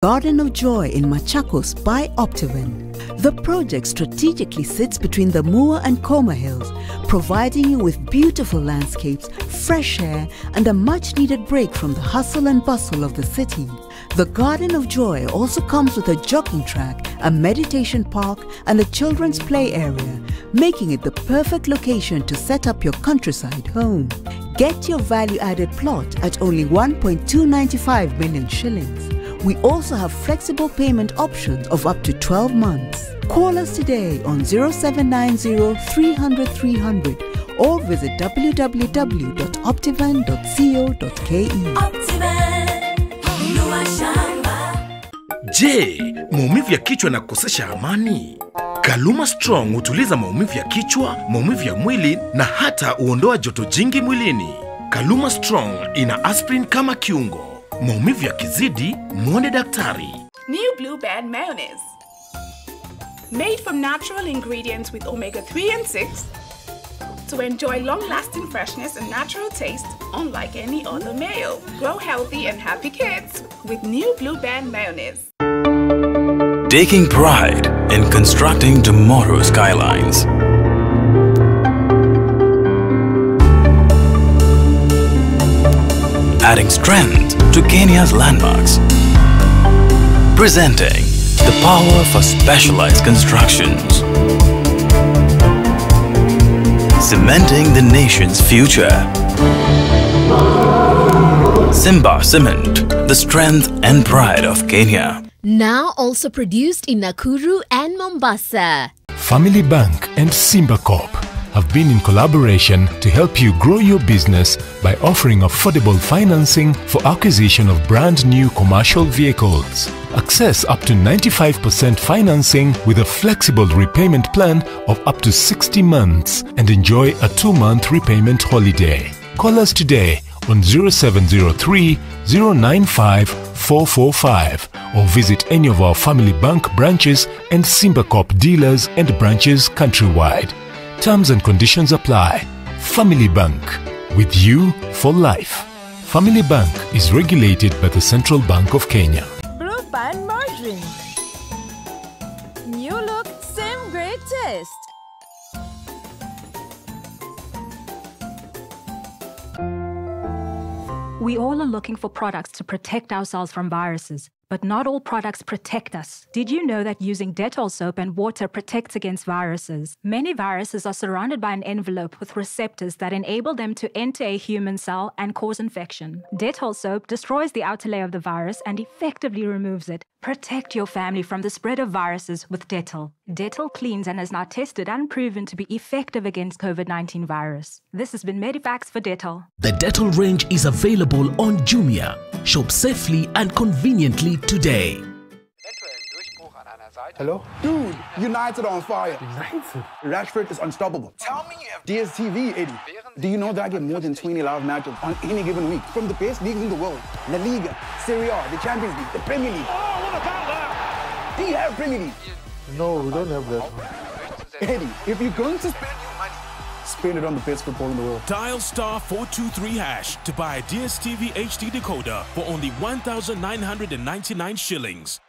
Garden of Joy in Machakos by Optiven. The project strategically sits between the Mua and Koma Hills, providing you with beautiful landscapes, fresh air, and a much-needed break from the hustle and bustle of the city. The Garden of Joy also comes with a jogging track, a meditation park, and a children's play area, making it the perfect location to set up your countryside home. Get your value-added plot at only 1.295 million shillings. We also have flexible payment options of up to 12 months. Call us today on 0790 300 300 or visit www.optivan.co.ke. Je, maumivu ya kichwa na kukosesha amani? Kaluma Strong hutuliza maumivu ya kichwa, maumivu ya mwili na hata huondoa joto jingi mwilini. Kaluma Strong ina aspirin kama kiungo. Maumivu yakizidi, muone daktari. New Blue Band Mayonnaise. Made from natural ingredients with omega-3 and 6 to enjoy long-lasting freshness and natural taste unlike any other mayo. Grow healthy and happy kids with New Blue Band Mayonnaise. Taking pride in constructing tomorrow's skylines. Adding strength to Kenya's landmarks. Presenting the power for specialized constructions. Cementing the nation's future. Simba Cement, the strength and pride of Kenya. Now also produced in Nakuru and Mombasa. Family Bank and Simba Corp have been in collaboration to help you grow your business by offering affordable financing for acquisition of brand new commercial vehicles. Access up to 95% financing with a flexible repayment plan of up to 60 months and enjoy a 2-month repayment holiday. Call us today on 0703 095 445 or visit any of our Family Bank branches and Simba Corp dealers and branches countrywide. Terms and conditions apply. Family Bank, with you for life. Family Bank is regulated by the Central Bank of Kenya. Blue Band Margarine. New look, same great taste. We all are looking for products to protect ourselves from viruses, but not all products protect us. Did you know that using Dettol soap and water protects against viruses? Many viruses are surrounded by an envelope with receptors that enable them to enter a human cell and cause infection. Dettol soap destroys the outer layer of the virus and effectively removes it. Protect your family from the spread of viruses with Dettol. Dettol cleans and is now tested and proven to be effective against COVID-19 virus. This has been Medifax for Dettol. The Dettol range is available on Jumia. Shop safely and conveniently today. Hello? Dude, United on fire. United? Rashford is unstoppable. Tell me you have DSTV, Eddie. Do you know that I get more than 20 live matches on any given week? From the best leagues in the world. La Liga, Serie A, the Champions League, the Premier League. Oh, what about that? Do you have Premier League? No, we don't have that. Eddie, if you're going to spend your money, spend it on the best football in the world. Dial *423# to buy a DSTV HD decoder for only 1,999 shillings.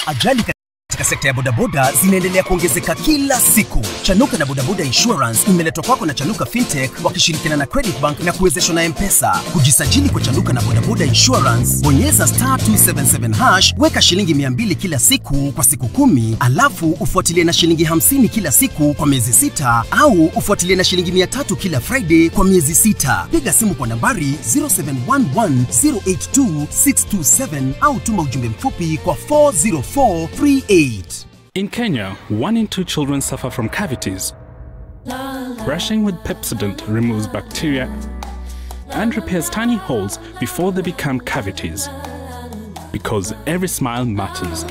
Ajali katika sekta ya bodaboda zinaendelea kuongezeka kila siku. Chanuka na Bodaboda Insurance imeletwa kwako na Chanuka Fintech wakishirikiana na Credit Bank na kuwezeshwa na M-Pesa. Kujisajili kwa Chanuka na Bodaboda Insurance, bonyeza *277#, weka shilingi 200 kila siku kwa siku 10, alafu ufuatilie na shilingi 50 kila siku kwa miezi 6, au ufuatilie na shilingi 300 kila Friday kwa miezi 6. Piga simu kwa nambari 0711082627 au tuma ujumbe mfupi kwa 40438. In Kenya, 1 in 2 children suffer from cavities. Brushing with Pepsodent removes bacteria and repairs tiny holes before they become cavities. Because every smile matters.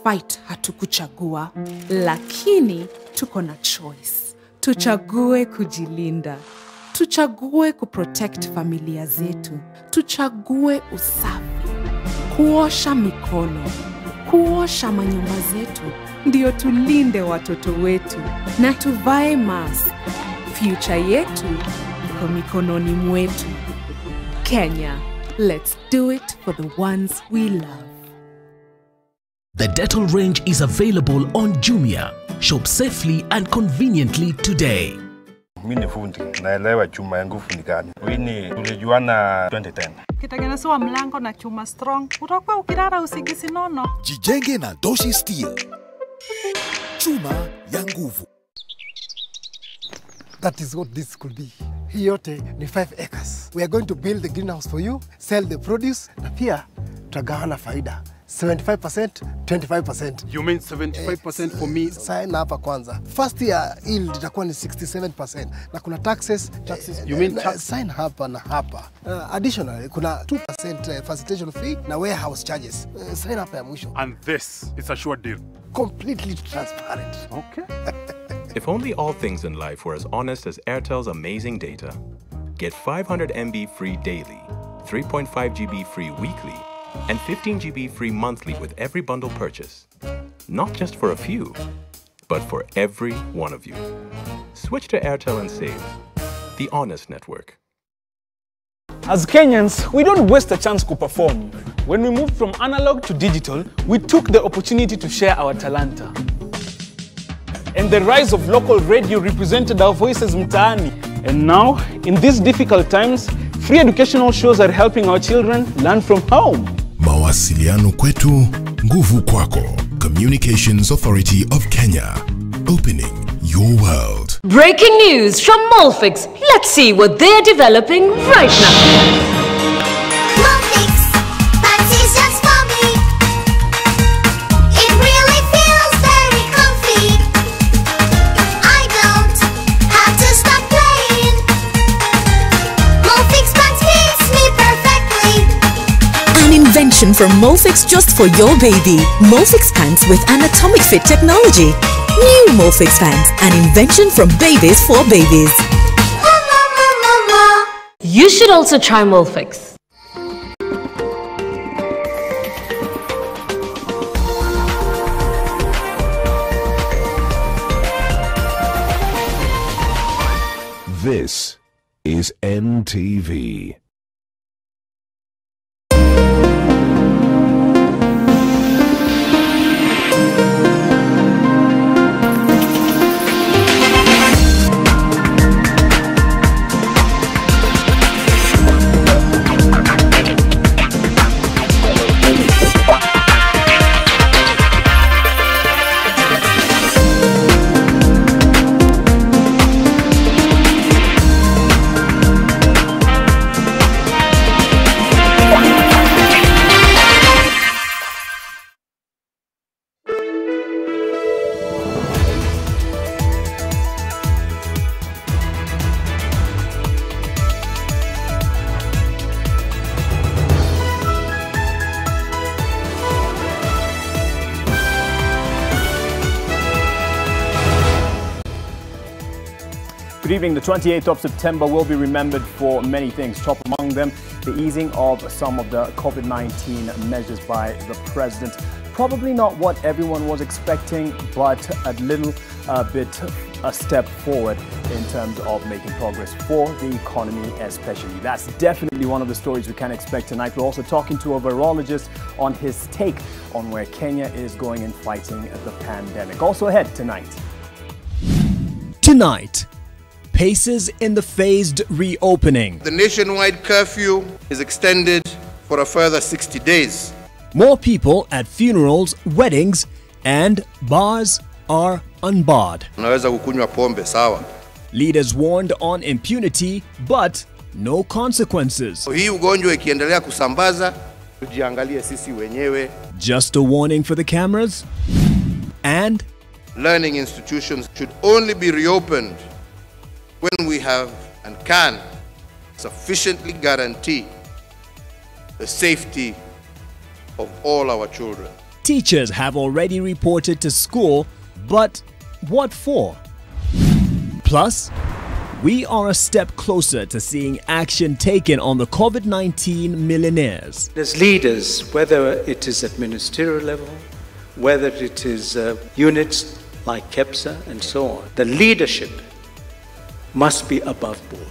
despite hatukuchagua, lakini tuko na choice. Tuchague kujilinda. Tuchague kuprotect familia zetu. Tuchague usafi. Kuosha mikono. Kuosha manyumba zetu. Ndio tulinde watoto wetu. Na tuvae mask. Future yetu iko mikononi mwetu. Kenya, let's do it for the ones we love. The Dettol range is available on Jumia. Shop safely and conveniently today. Mimi ni fundi, naelewa chuma ya nguvu ni gani. Wini tulijuana 2010. Kitengenezewa mlango na chuma strong, utakuwa ukilala usingizi nono. Jijenge na Doshi Steel. Chuma ya nguvu. That is what this could be. Hii yote ni 5 acres. We are going to build the greenhouse for you, sell the produce, na pia tutagawana faida. 75%, 25%. You mean 75% for me? Sign hapa kwanza. First year yield itakuwa ni 67%. Na kuna taxes. You mean tax? Sign hapa na hapa. Additionally, kuna 2% facilitation fee na warehouse charges. Sign hapa ya mwisho. And this is a sure deal. Completely transparent. Okay. If only all things in life were as honest as Airtel's amazing data. Get 500 MB free daily, 3.5 GB free weekly, and 15 GB free monthly with every bundle purchase. Not just for a few, but for every one of you. Switch to Airtel and save. The honest network. As Kenyans, we don't waste a chance to perform. When we moved from analog to digital, we took the opportunity to share our talanta. And the rise of local radio represented our voices mtaani. And now, in these difficult times, free educational shows are helping our children learn from home. Mawasiliano kwetu, nguvu kwako. Communications Authority of Kenya. Opening your world. Breaking news from Molfix. Let's see what they're developing right now. Invention from Molfix just for your baby. Molfix pants with anatomic fit technology. New Molfix pants, an invention from babies for babies. You should also try Molfix. This is NTV. Good evening. The 28th of September will be remembered for many things. Top among them, the easing of some of the COVID-19 measures by the president. Probably not what everyone was expecting, but a step forward in terms of making progress for the economy especially. That's definitely one of the stories we can expect tonight. We're also talking to a virologist on his take on where Kenya is going in fighting the pandemic. Also ahead tonight. Tonight, paces in the phased reopening. The nationwide curfew is extended for a further 60 days. More people at funerals, weddings, and bars are unbarred. Unaweza kukunywa pombe, sawa. Leaders warned on impunity, but no consequences. Hii ugonjwa ikiendelea kusambaza, tujiangalie sisi wenyewe. Just a warning for the cameras. And learning institutions should only be reopened when we have and can sufficiently guarantee the safety of all our children. Teachers have already reported to school, but what for? Plus, we are a step closer to seeing action taken on the COVID-19 millionaires. As leaders, whether it is at ministerial level, whether it is units like KEPSA and so on, the leadership must be above board.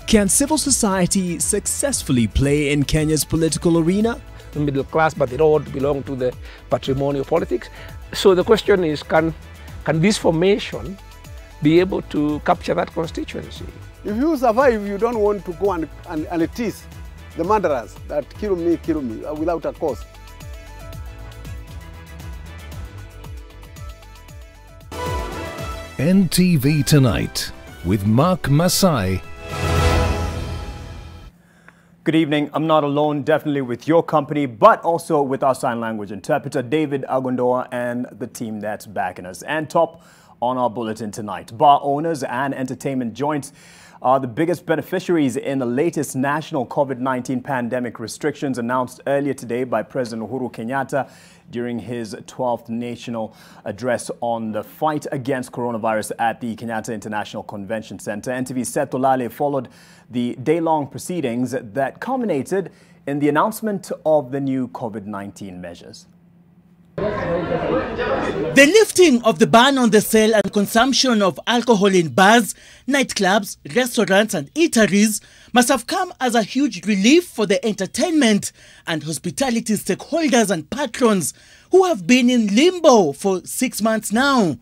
Can civil society successfully play in Kenya's political arena? The middle class, but they don't belong to the patrimony of politics. So the question is, can this formation be able to capture that constituency? If you survive, you don't want to go and tease the murderers that kill me without a cause. NTV Tonight with Mark Masai. Good evening. I'm not alone, definitely with your company, but also with our sign language interpreter, David Agondoa, and the team that's backing us. And top on our bulletin tonight, bar owners and entertainment joints are the biggest beneficiaries in the latest national COVID-19 pandemic restrictions announced earlier today by President Uhuru Kenyatta during his 12th national address on the fight against coronavirus at the Kenyatta International Convention Center. NTV's Seth Olale followed the day-long proceedings that culminated in the announcement of the new COVID-19 measures. The lifting of the ban on the sale and consumption of alcohol in bars, nightclubs, restaurants and eateries must have come as a huge relief for the entertainment and hospitality stakeholders and patrons who have been in limbo for 6 months now.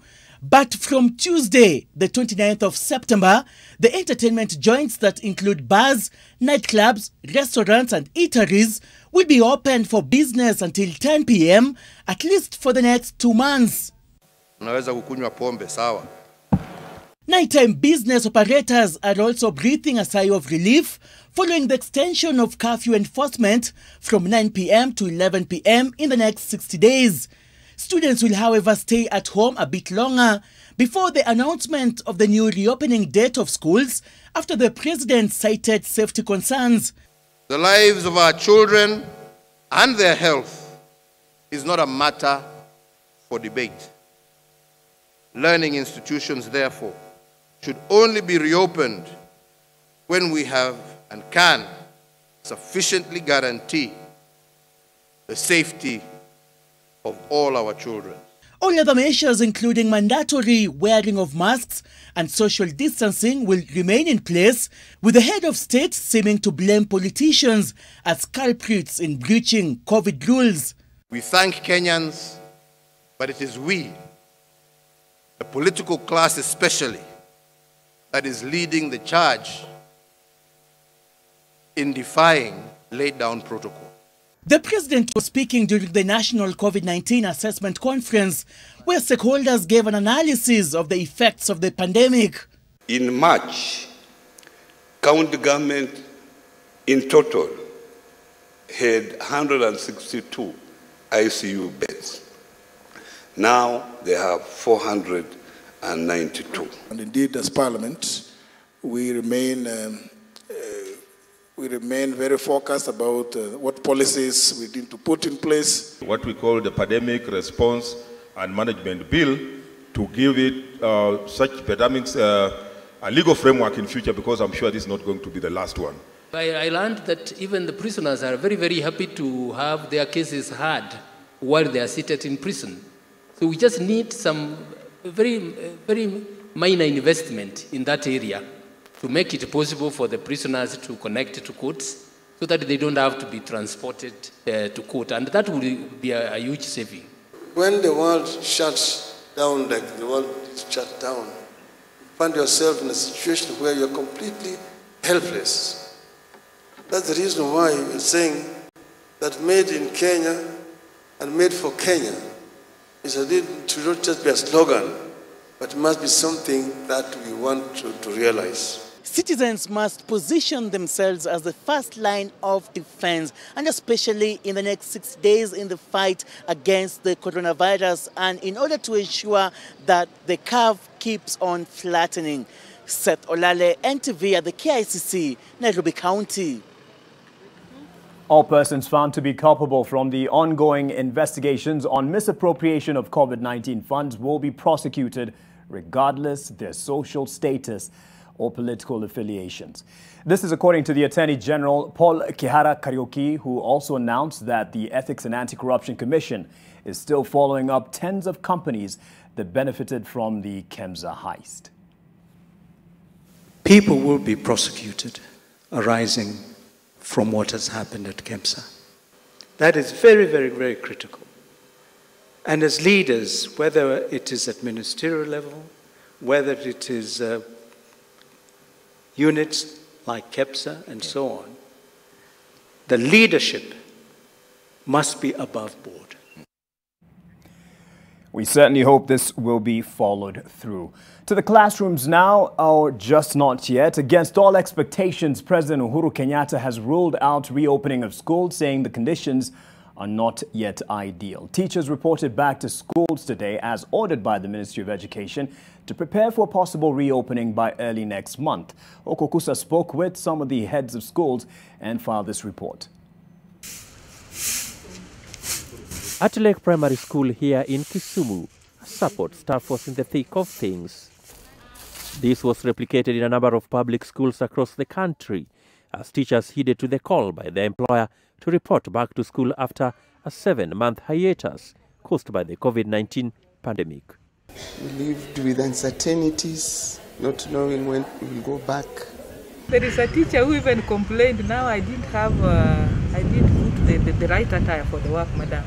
But from Tuesday, the 29th of September, the entertainment joints that include bars, nightclubs, restaurants and eateries will be open for business until 10 p.m. at least for the next 2 months. Unaweza kukunywa pombe, sawa. Nighttime business operators are also breathing a sigh of relief following the extension of curfew enforcement from 9 p.m. to 11 p.m. in the next 60 days. Students will, however, stay at home a bit longer before the announcement of the new reopening date of schools after the president cited safety concerns. The lives of our children and their health is not a matter for debate. Learning institutions, therefore, should only be reopened when we have and can sufficiently guarantee the safety of all our children. All other measures, including mandatory wearing of masks and social distancing, will remain in place, with the head of state seeming to blame politicians as culprits in breaching COVID rules. We thank Kenyans, but it is we, the political class especially, that is leading the charge in defying laid down protocol. The president was speaking during the National COVID-19 Assessment Conference, where stakeholders gave an analysis of the effects of the pandemic. In March, county government in total had 162 ICU beds. Now they have 492. And indeed, as Parliament, we remain very focused about what policies we need to put in place. What we call the Pandemic Response and Management Bill, to give it such pandemics a legal framework in future, because I'm sure this is not going to be the last one. I learned that even the prisoners are very, very happy to have their cases heard while they are seated in prison. So we just need some very minor investment in that area to make it possible for the prisoners to connect to courts so that they don't have to be transported to court. And that will be a huge saving. When the world shuts down, like the world is shut down, you find yourself in a situation where you're completely helpless. That's the reason why we're saying that made in Kenya and made for Kenya should not just be a slogan, but it must be something that we want to realize. Citizens must position themselves as the first line of defense, and especially in the next 6 days in the fight against the coronavirus, and in order to ensure that the curve keeps on flattening. Seth Olale, NTV at the KICC, Nairobi County. All persons found to be culpable from the ongoing investigations on misappropriation of COVID-19 funds will be prosecuted regardless their social status or political affiliations. This is according to the Attorney General Paul Kihara Kariuki, who also announced that the Ethics and Anti-Corruption Commission is still following up tens of companies that benefited from the Kemsa heist. People will be prosecuted arising from what has happened at Kemsa. That is very, very, very critical. And as leaders, whether it is at ministerial level, whether it is units like KEPSA and so on, the leadership must be above board. We certainly hope this will be followed through. To the classrooms now, or just not yet. Against all expectations, President Uhuru Kenyatta has ruled out reopening of schools, saying the conditions are not yet ideal. Teachers reported back to schools today, as ordered by the Ministry of Education, to prepare for possible reopening by early next month. Okukusa spoke with some of the heads of schools and filed this report. At Lake Primary School here in Kisumu, support staff was in the thick of things. This was replicated in a number of public schools across the country as teachers heeded to the call by their employer to report back to school after a 7-month hiatus caused by the COVID-19 pandemic. We lived with uncertainties, not knowing when we will go back. There is a teacher who even complained, now I didn't put the right attire for the work, madam.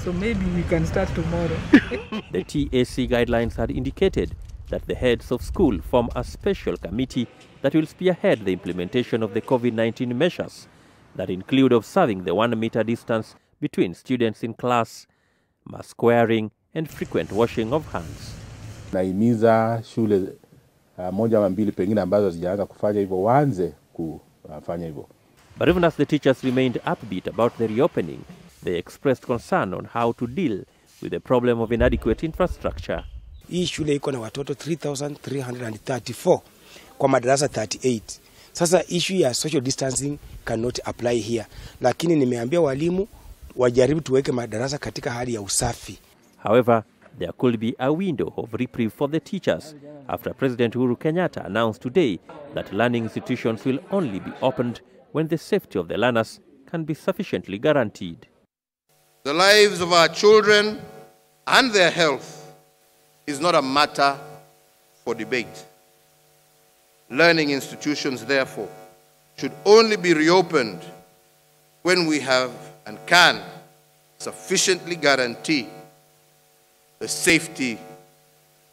So maybe we can start tomorrow. The TAC guidelines had indicated that the heads of school form a special committee that will spearhead the implementation of the COVID-19 measures that include observing the 1-meter distance between students in class, mask wearing, and frequent washing of hands. Naimiza shule moja ama mbili pengine ambazo hazijaanza kufanya hivyo waanze kufanya hivyo. But even as the teachers remained upbeat about the reopening, they expressed concern on how to deal with the problem of inadequate infrastructure. Hii shule iko na watoto 3,334 kwa madarasa 38. Sasa issue ya social distancing cannot apply here. Lakini nimeambia walimu wajaribu tuweke madarasa katika hali ya usafi. However, there could be a window of reprieve for the teachers after President Uhuru Kenyatta announced today that learning institutions will only be opened when the safety of the learners can be sufficiently guaranteed. The lives of our children and their health is not a matter for debate. Learning institutions, therefore, should only be reopened when we have and can sufficiently guarantee the safety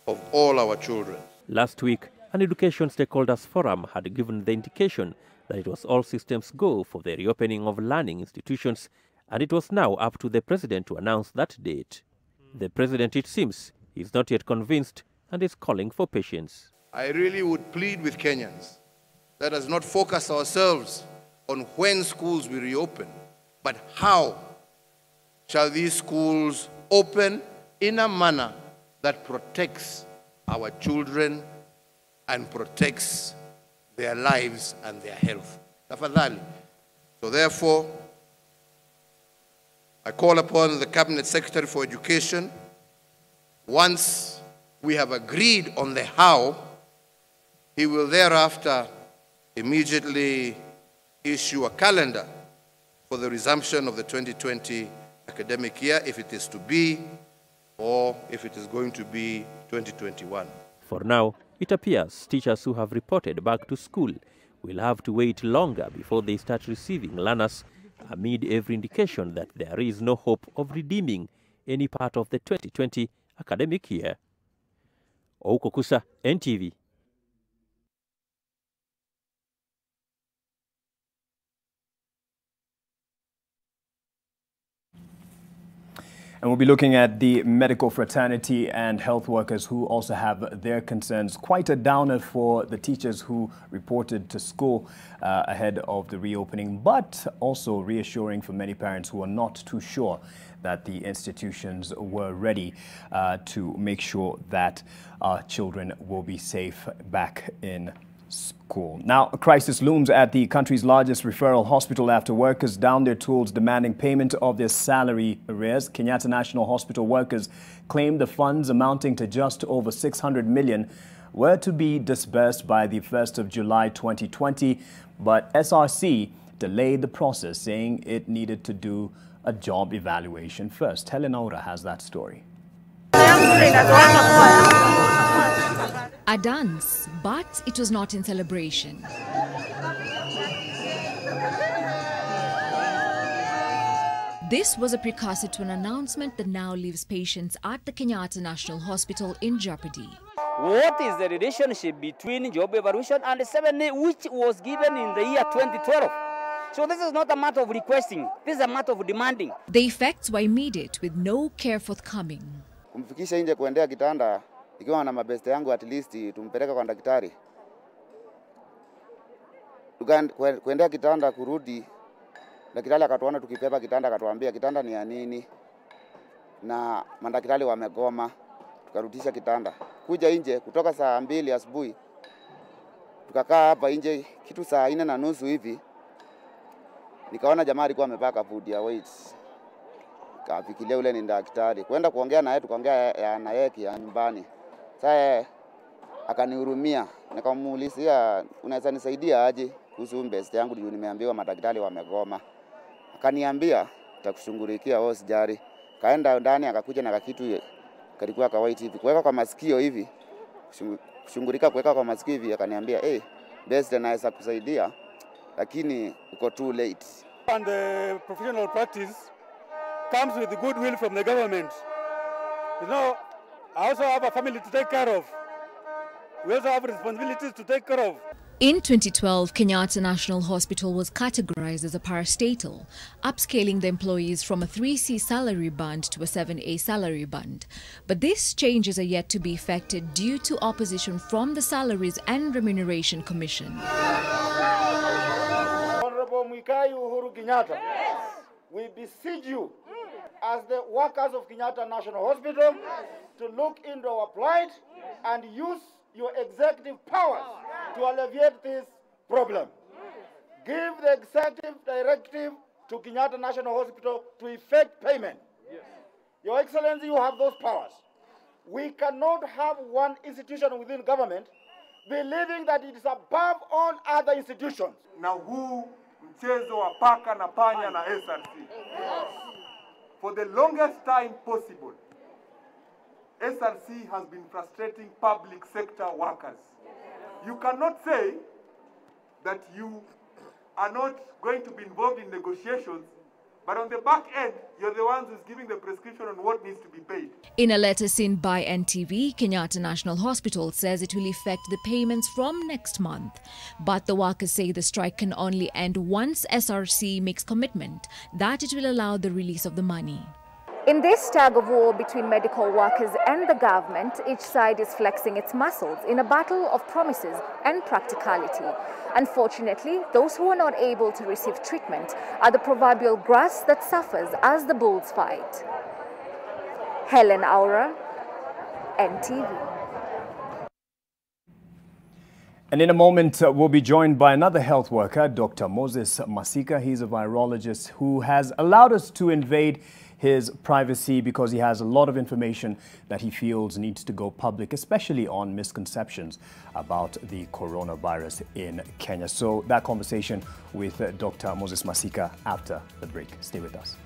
of all our children. Last week, an education stakeholders forum had given the indication that it was all systems go for the reopening of learning institutions, and it was now up to the president to announce that date. The president, it seems, is not yet convinced and is calling for patience. I really would plead with Kenyans, let us not focus ourselves on when schools will reopen, but how shall these schools open in a manner that protects our children and protects their lives and their health. Tafadhali. So therefore, I call upon the Cabinet Secretary for Education, once we have agreed on the how, he will thereafter immediately issue a calendar for the resumption of the 2020 academic year, if it is to be, or if it is going to be 2021. For now, it appears teachers who have reported back to school will have to wait longer before they start receiving learners, amid every indication that there is no hope of redeeming any part of the 2020 academic year. Okukusa, NTV. And we'll be looking at the medical fraternity and health workers who also have their concerns. Quite a downer for the teachers who reported to school ahead of the reopening, but also reassuring for many parents who are not too sure that the institutions were ready to make sure that our children will be safe back in school. Now, a crisis looms at the country's largest referral hospital after workers down their tools demanding payment of their salary arrears. Kenyatta National Hospital workers claim the funds amounting to just over 600 million were to be disbursed by the 1st of July 2020, but SRC delayed the process, saying it needed to do a job evaluation first. Helen Aura has that story. A dance, but it was not in celebration. This was a precursor to an announcement that now leaves patients at the Kenyatta National Hospital in jeopardy. What is the relationship between job evaluation and the 7A, which was given in the year 2012? So this is not a matter of requesting, this is a matter of demanding. The effects were immediate with no care forthcoming. Kumfikisha nje kuendea kitanda ikiwa na mabeste yangu at least tumpeleka kwa daktari. Kuendea kitanda kurudi daktari akatuona tukipepa kitanda akatuambia kitanda ni ya nini na madaktari wamegoma tukarudisha kitanda. Kuja nje kutoka saa 2 asubuhi tukakaa hapa nje kitu saa 4:30 hivi nikaona jamaa alikuwa amepaka food ya weights. Kafikiria ule ni daktari. Kwenda kuongea na yeye tukaongea na yeye ya nyumbani. Sasa akanihurumia. Nikamuulizia unaweza nisaidia aje kuhusu mbeste yangu ndio nimeambiwa madaktari wamegoma. Akaniambia nitakushughulikia wewe usijali. Kaenda ndani akakuja na kitu kalikuwa kawaiti hivi. Kuweka kwa masikio hivi. Kushughulika kuweka kwa masikio hivi akaniambia best naweza kusaidia lakini uko too late. And the professional practice comes with the goodwill from the government. You know, I also have a family to take care of. We also have responsibilities to take care of. In 2012, Kenyatta National Hospital was categorized as a parastatal, upscaling the employees from a 3C salary band to a 7A salary band. But these changes are yet to be effected due to opposition from the Salaries and Remuneration Commission. Honorable Mwikayi Uhuru Kenyatta, we beseech you as the workers of Kenyatta National Hospital to look into our plight and use your executive powers to alleviate this problem. Give the executive directive to Kenyatta National Hospital to effect payment. Your Excellency, you have those powers. We cannot have one institution within government believing that it is above all other institutions. Na huu mchezo wa paka na panya na SRC. For the longest time possible, SRC has been frustrating public sector workers. You cannot say that you are not going to be involved in negotiations, but on the back end, you're the ones who's giving the prescription on what needs to be paid. In a letter seen by NTV, Kenyatta National Hospital says it will effect the payments from next month. But the workers say the strike can only end once SRC makes commitment that it will allow the release of the money. In this tug of war between medical workers and the government, each side is flexing its muscles in a battle of promises and practicality. Unfortunately, those who are not able to receive treatment are the proverbial grass that suffers as the bulls fight. Helen Aura, NTV. And in a moment, we'll be joined by another health worker, Dr. Moses Masika. He's a virologist who has allowed us to invade his privacy because he has a lot of information that he feels needs to go public, especially on misconceptions about the coronavirus in Kenya. So that conversation with Dr. Moses Masika after the break. Stay with us.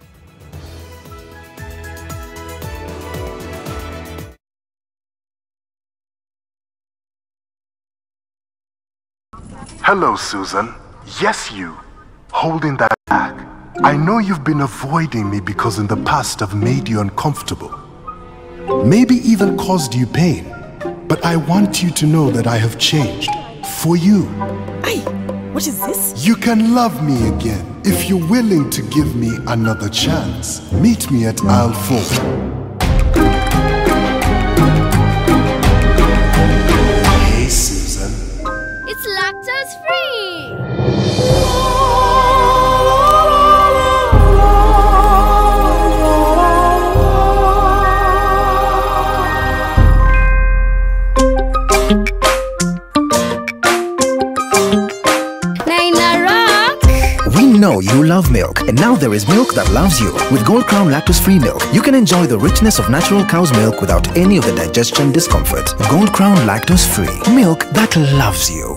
Hello, Susan. Yes, you. Holding that bag. I know you've been avoiding me because in the past I've made you uncomfortable. Maybe even caused you pain. But I want you to know that I have changed. For you. Hey, what is this? You can love me again if you're willing to give me another chance. Meet me at aisle 4. Hey, Susan. It's lactose free! there is milk that loves you. With Gold Crown lactose-free milk, you can enjoy the richness of natural cow's milk without any of the digestion discomfort. Gold Crown lactose-free, milk that loves you.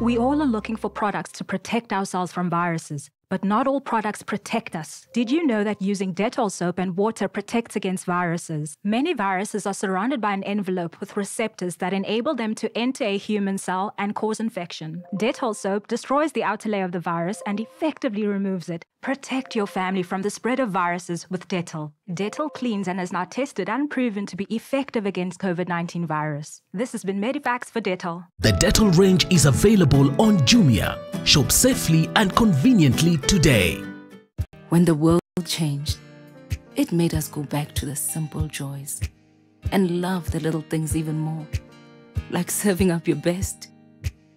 We all are looking for products to protect ourselves from viruses, but not all products protect us. Did you know that using Dettol soap and water protects against viruses? Many viruses are surrounded by an envelope with receptors that enable them to enter a human cell and cause infection. Dettol soap destroys the outer layer of the virus and effectively removes it. Protect your family from the spread of viruses with Dettol. Dettol cleans and is now tested and proven to be effective against COVID-19 virus. This has been Medivax for Dettol. The Dettol range is available on Jumia. Shop safely and conveniently today. When the world changed, it made us go back to the simple joys and love the little things even more. Like serving up your best,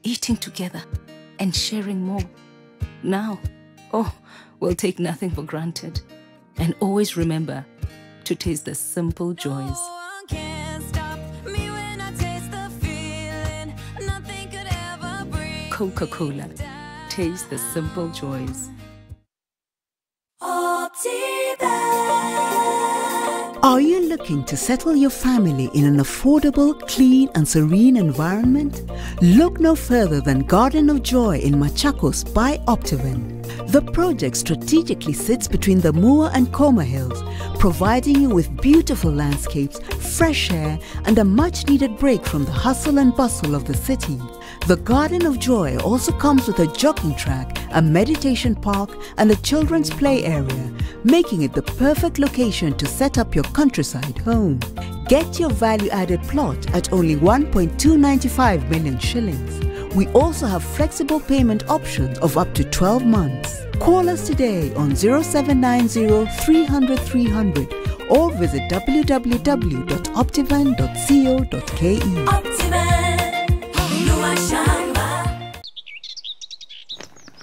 eating together, and sharing more. Now, we'll take nothing for granted and always remember to taste the simple joys. Coca-Cola. Taste the simple joys. Are you looking to settle your family in an affordable, clean and serene environment? Look no further than Garden of Joy in Machakos by Optiven. The project strategically sits between the Mua and Koma Hills, providing you with beautiful landscapes, fresh air and a much-needed break from the hustle and bustle of the city. The Garden of Joy also comes with a jogging track, a meditation park and a children's play area, making it the perfect location to set up your countryside home. Get your value-added plot at only 1.295 million shillings. We also have flexible payment options of up to 12 months. Call us today on 0790 300 300 or visit www.optivan.co.ke.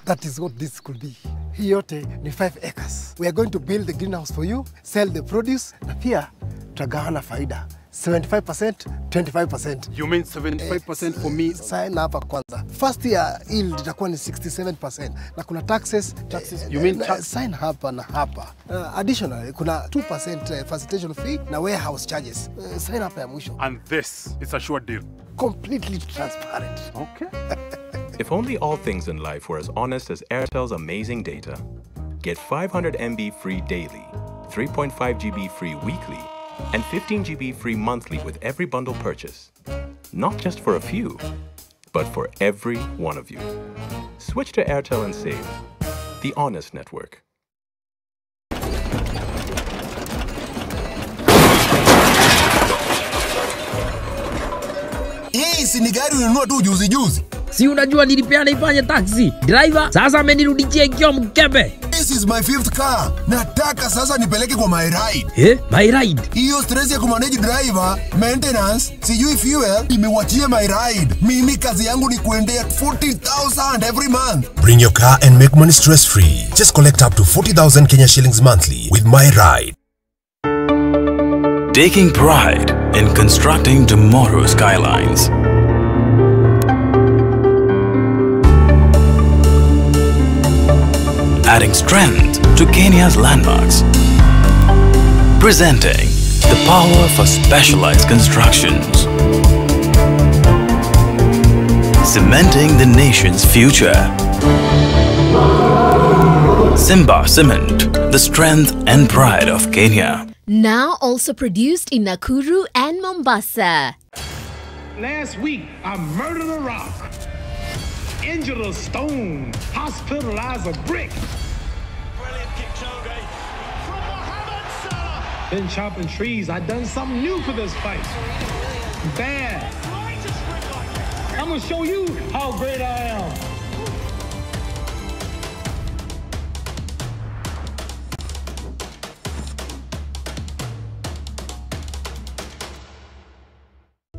That is what this could be. Hii yote ni 5 acres. We are going to build the greenhouse for you, sell the produce, na pia tutagawana faida. 75%, 25%. You mean 75% for me? Sign hapa kwanza. First year yield itakuwa ni 67%. Na kuna taxes. You mean tax? Sign hapa na hapa. Additionally, kuna 2% facilitation fee na warehouse charges. Sign hapa ya mwisho. And this is a sure deal. Completely transparent. Okay. If only all things in life were as honest as Airtel's amazing data. Get 500 MB free daily, 3.5 GB free weekly, and 15 GB free monthly with every bundle purchase. Not just for a few, but for every one of you. Switch to Airtel and save. The honest network. Hii si ni gari ununua tu juzi juzi. Si unajua nilipeana ifanye taxi. Driver sasa amenirudishia ikiwa mkebe. This is my 5th car. Nataka sasa nipeleke kwa my ride. My ride? Hiyo stress ya kumanage driver, maintenance, sijui fuel, imewachia my ride. Mimi kazi yangu ni kuendea 40,000 every month. Bring your car and make money stress-free. Just collect up to 40,000 Kenya shillings monthly with my ride. Taking pride in constructing tomorrow's skylines. Adding strength to Kenya's landmarks. Presenting the power for specialized constructions. Cementing the nation's future. Simba Cement, the strength and pride of Kenya. Now also produced in Nakuru and Mombasa. Last week, I murdered a rock, injured a stone, hospitalized a brick. Brilliant Kipchoge from Mohamed Salah. Been chopping trees. I done something new for this fight. Bad. I'm gonna show you how great I am.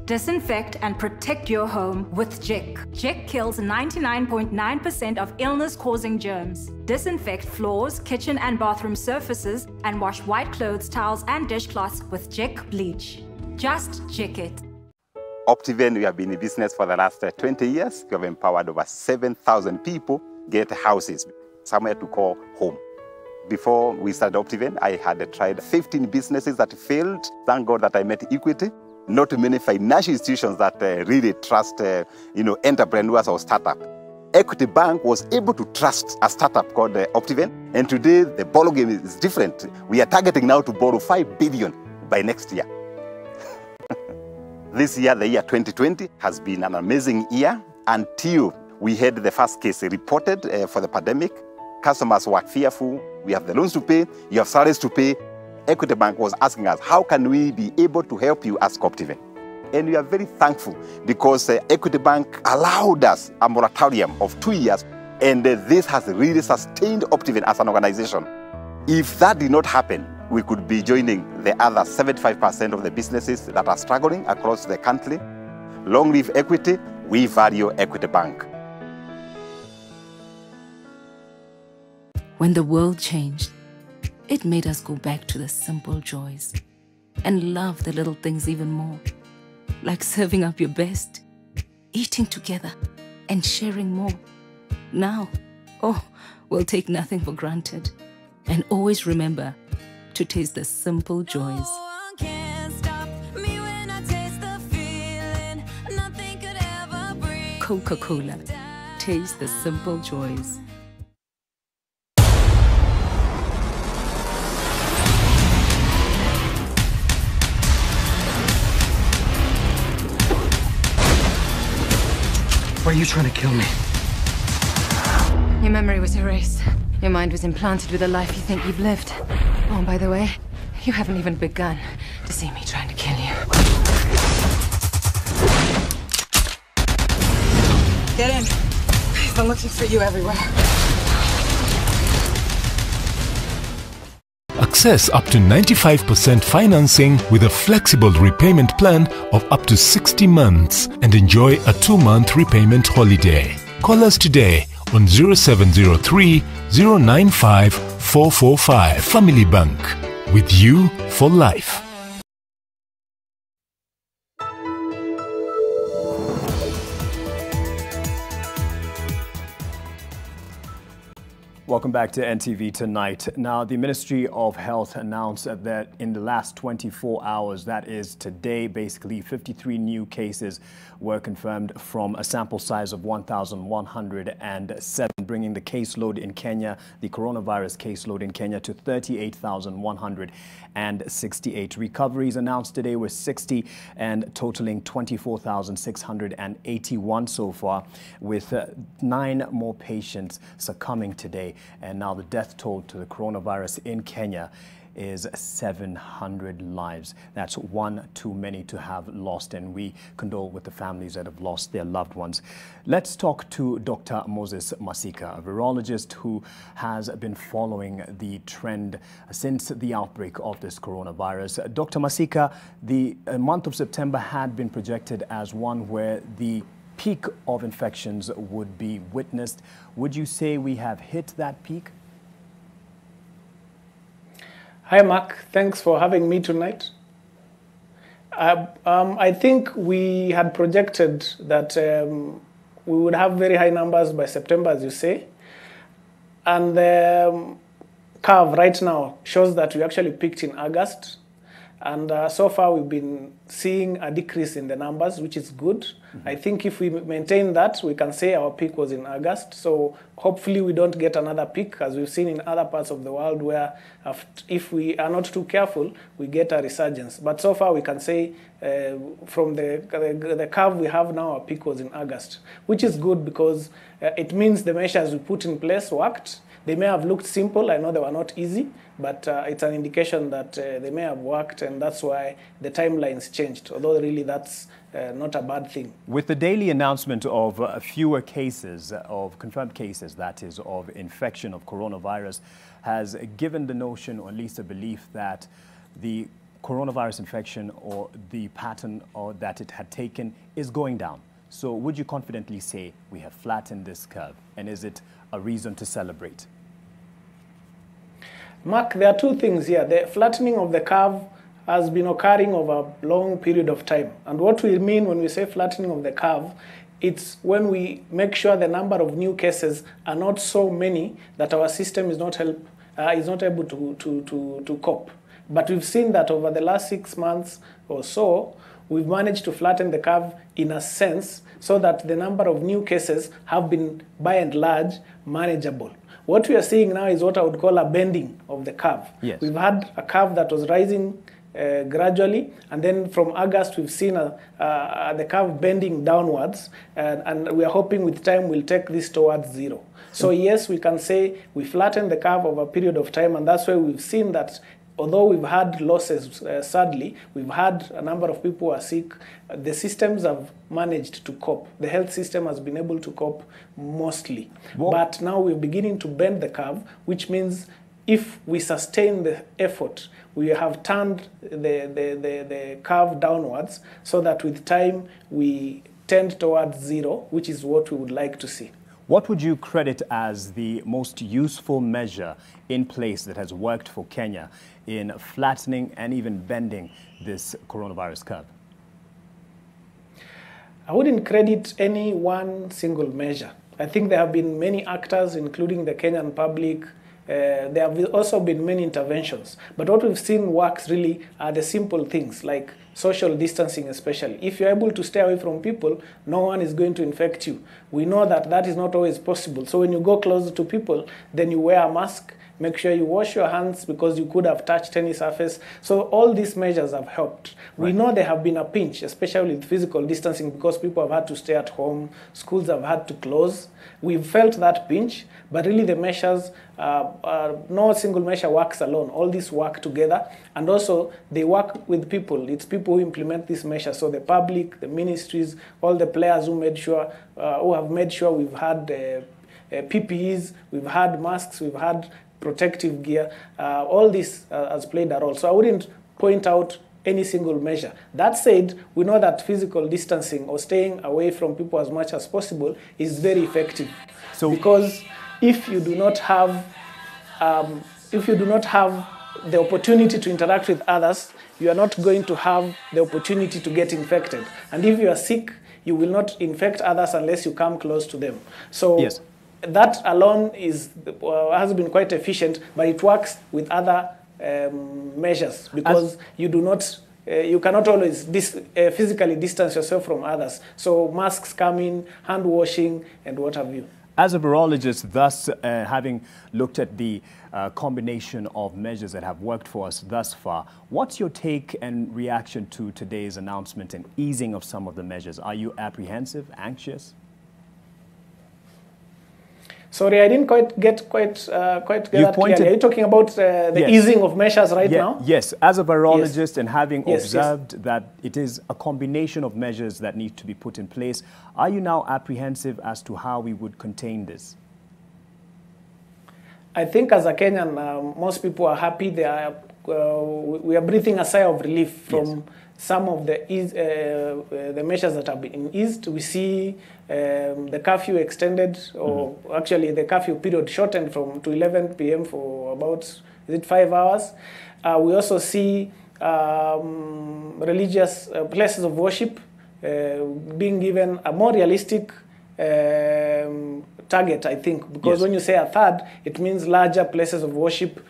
Disinfect and protect your home with Jik. Jik kills 99.9% of illness-causing germs. Disinfect floors, kitchen and bathroom surfaces, and wash white clothes, towels, and dishcloths with Jik bleach. Just Jik it. Optiven, we have been in business for the last 20 years. We have empowered over 7,000 people get houses. somewhere to call home. Before we started Optiven, I had tried 15 businesses that failed. Thank God that I met Equity. Not many financial institutions that really trust entrepreneurs or startup. Equity Bank was able to trust a startup called Optiven, and today the ball game is different. We are targeting now to borrow 5 billion by next year. This year, the year 2020, has been an amazing year until we had the first case reported for the pandemic. Customers were fearful. We have the loans to pay, you have salaries to pay. Equity Bank was asking us, how can we be able to help you as Optiven? And we are very thankful because Equity Bank allowed us a moratorium of 2 years, and this has really sustained Optiven as an organization. If that did not happen, we could be joining the other 75% of the businesses that are struggling across the country. Long live Equity, we value Equity Bank. When the world changed, it made us go back to the simple joys and love the little things even more, like serving up your best, eating together, and sharing more. Now, we'll take nothing for granted and always remember to taste the simple joys. Coca-Cola, taste the simple joys. Why are you trying to kill me? Your memory was erased. Your mind was implanted with a life you think you've lived. Oh, by the way, you haven't even begun to see me trying to kill you. Get in. I've been looking for you everywhere. Access up to 95% financing with a flexible repayment plan of up to 60 months and enjoy a 2-month repayment holiday. Call us today on 0703 095 445. Family Bank, with you for life. Welcome back to NTV Tonight. Now, the Ministry of Health announced that in the last 24 hours, that is today, basically 53 new cases were confirmed from a sample size of 1,107, bringing the caseload in Kenya, the coronavirus caseload in Kenya, to 38,168. Recoveries announced today were 60 and totaling 24,681 so far, with 9 more patients succumbing today. And now the death toll to the coronavirus in Kenya is 700 lives. That's one too many to have lost, and we condole with the families that have lost their loved ones. Let's talk to Dr. Moses Masika, a virologist who has been following the trend since the outbreak of this coronavirus. Dr. Masika, the month of September had been projected as one where the peak of infections would be witnessed. Would you say we have hit that peak? Hi, Mark. Thanks for having me tonight. I think we had projected that we would have very high numbers by September, as you say. And the curve right now shows that we actually peaked in August. And so far, we've been seeing a decrease in the numbers, which is good. Mm-hmm. I think if we maintain that, we can say our peak was in August. So hopefully we don't get another peak, as we've seen in other parts of the world, where if we are not too careful, we get a resurgence. But so far, we can say from the curve we have now, our peak was in August, which is good because it means the measures we put in place worked. They may have looked simple. I know they were not easy, but it's an indication that they may have worked, and that's why the timelines changed, although really that's not a bad thing. With the daily announcement of fewer cases, of confirmed cases, that is, of infection of coronavirus, has given the notion, or at least a belief, that the coronavirus infection or the pattern or that it had taken is going down. So would you confidently say we have flattened this curve, and is it a reason to celebrate? Mark, there are two things here. The flattening of the curve has been occurring over a long period of time. And what we mean when we say flattening of the curve It's when we make sure the number of new cases are not so many that our system is not able to cope. But we've seen that over the last 6 months or so, we've managed to flatten the curve in a sense so that the number of new cases have been, by and large, manageable. What we are seeing now is what I would call a bending of the curve. Yes. We've had a curve that was rising gradually, and then from August we've seen the curve bending downwards, and we are hoping with time we'll take this towards zero. So yes, we can say we flattened the curve over a period of time, and that's why we've seen that although we've had losses, sadly, we've had a number of people who are sick, the systems have managed to cope. The health system has been able to cope mostly. But now we're beginning to bend the curve, which means if we sustain the effort, we have turned the curve downwards so that with time we tend towards zero, which is what we would like to see. What would you credit as the most useful measure in place that has worked for Kenya in flattening and even bending this coronavirus curve? I wouldn't credit any one single measure. I think there have been many actors, including the Kenyan public. There have also been many interventions. But what we've seen works really are the simple things like social distancing especially. If you're able to stay away from people, no one is going to infect you. We know that that is not always possible. So when you go closer to people, then you wear a mask, make sure you wash your hands because you could have touched any surface. So all these measures have helped. Right. We know there have been a pinch, especially with physical distancing, because people have had to stay at home, schools have had to close. We've felt that pinch, but really the measures, no single measure works alone. All these work together, and also they work with people. It's people who implement these measures. So the public, the ministries, all the players who have made sure we've had PPEs, we've had masks, we've had protective gear. All this has played a role. So I wouldn't point out any single measure. That said, we know that physical distancing or staying away from people as much as possible is very effective. So, because if you do not have the opportunity to interact with others, you are not going to have the opportunity to get infected. And if you are sick, you will not infect others unless you come close to them. So yes, that alone has been quite efficient, but it works with other measures because you cannot always physically distance yourself from others. So masks come in, hand washing, and what have you. As a virologist, thus having looked at the combination of measures that have worked for us thus far, what's your take and reaction to today's announcement and easing of some of the measures? Are you apprehensive, anxious? Sorry, I didn't quite get that clearly. Are you talking about the easing of measures now? Yes, as a virologist and having observed that it is a combination of measures that need to be put in place, are you now apprehensive as to how we would contain this? I think as a Kenyan, most people are happy. We are breathing a sigh of relief from some of the measures that have been eased. We see the curfew extended, or actually the curfew period shortened to 11 p.m. for about 5 hours. We also see religious places of worship being given a more realistic target, I think, because when you say a third, it means larger places of worship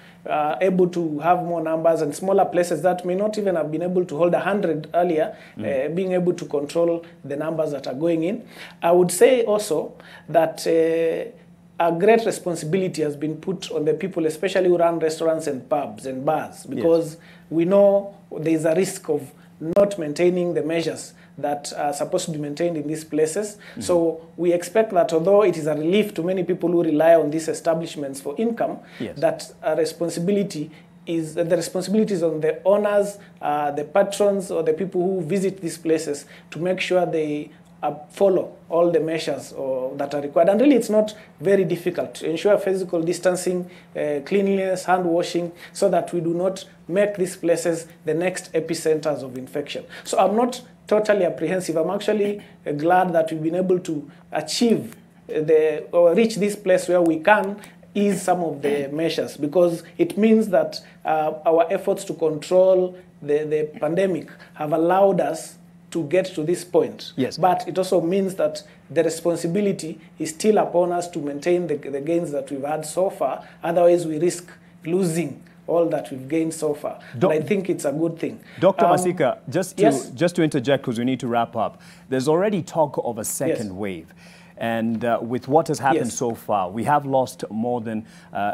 able to have more numbers, and smaller places that may not even have been able to hold 100 earlier, being able to control the numbers that are going in. I would say also that a great responsibility has been put on the people, especially who run restaurants and pubs and bars, because we know there is a risk of not maintaining the measures that are supposed to be maintained in these places. So we expect that although it is a relief to many people who rely on these establishments for income, that the responsibility is on the owners, the patrons, or the people who visit these places to make sure they follow all the measures that are required. And really it's not very difficult to ensure physical distancing, cleanliness, hand washing, so that we do not make these places the next epicenters of infection. So I'm not totally apprehensive. I'm actually glad that we've been able to achieve or reach this place where we can ease some of the measures, because it means that our efforts to control the pandemic have allowed us to get to this point. Yes. But it also means that the responsibility is still upon us to maintain the gains that we've had so far. Otherwise, we risk losing all that we've gained so far. And I think it's a good thing. Dr. Masika, just to interject, because we need to wrap up, there's already talk of a second wave. And with what has happened so far, we have lost more than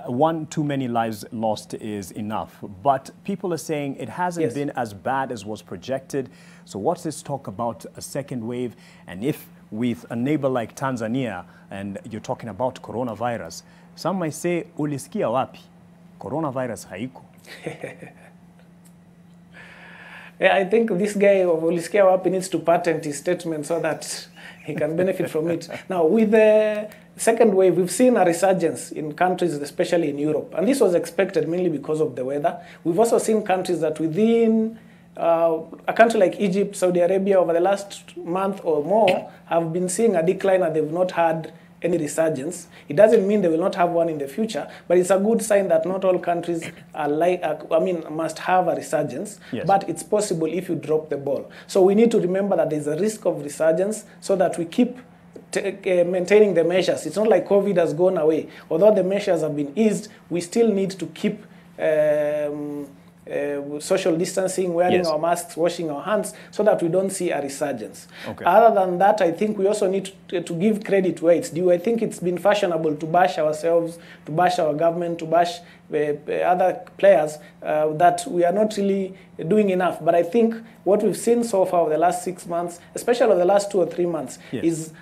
one too many lives lost is enough. But people are saying it hasn't been as bad as was projected. So what's this talk about a second wave? And if with a neighbor like Tanzania, and you're talking about coronavirus, some might say, ulisikia wapi? Coronavirus haiko. Yeah, I think this guy of ulisikia wapi needs to patent his statement so that he can benefit from it. Now, with the second wave, we've seen a resurgence in countries, especially in Europe. And this was expected mainly because of the weather. We've also seen countries that within a country like Egypt, Saudi Arabia, over the last month or more, have been seeing a decline and they've not had any resurgence. It doesn't mean they will not have one in the future, but it's a good sign that not all countries are must have a resurgence, but it's possible if you drop the ball. So we need to remember that there's a risk of resurgence so that we keep maintaining the measures. It's not like COVID has gone away. Although the measures have been eased, we still need to keep social distancing, wearing our masks, washing our hands, so that we don't see a resurgence. Other than that, I think we also need to give credit where it's due. I think it's been fashionable to bash ourselves, to bash our government, to bash other players, that we are not really doing enough. But I think what we've seen so far over the last 6 months, especially over the last 2 or 3 months, is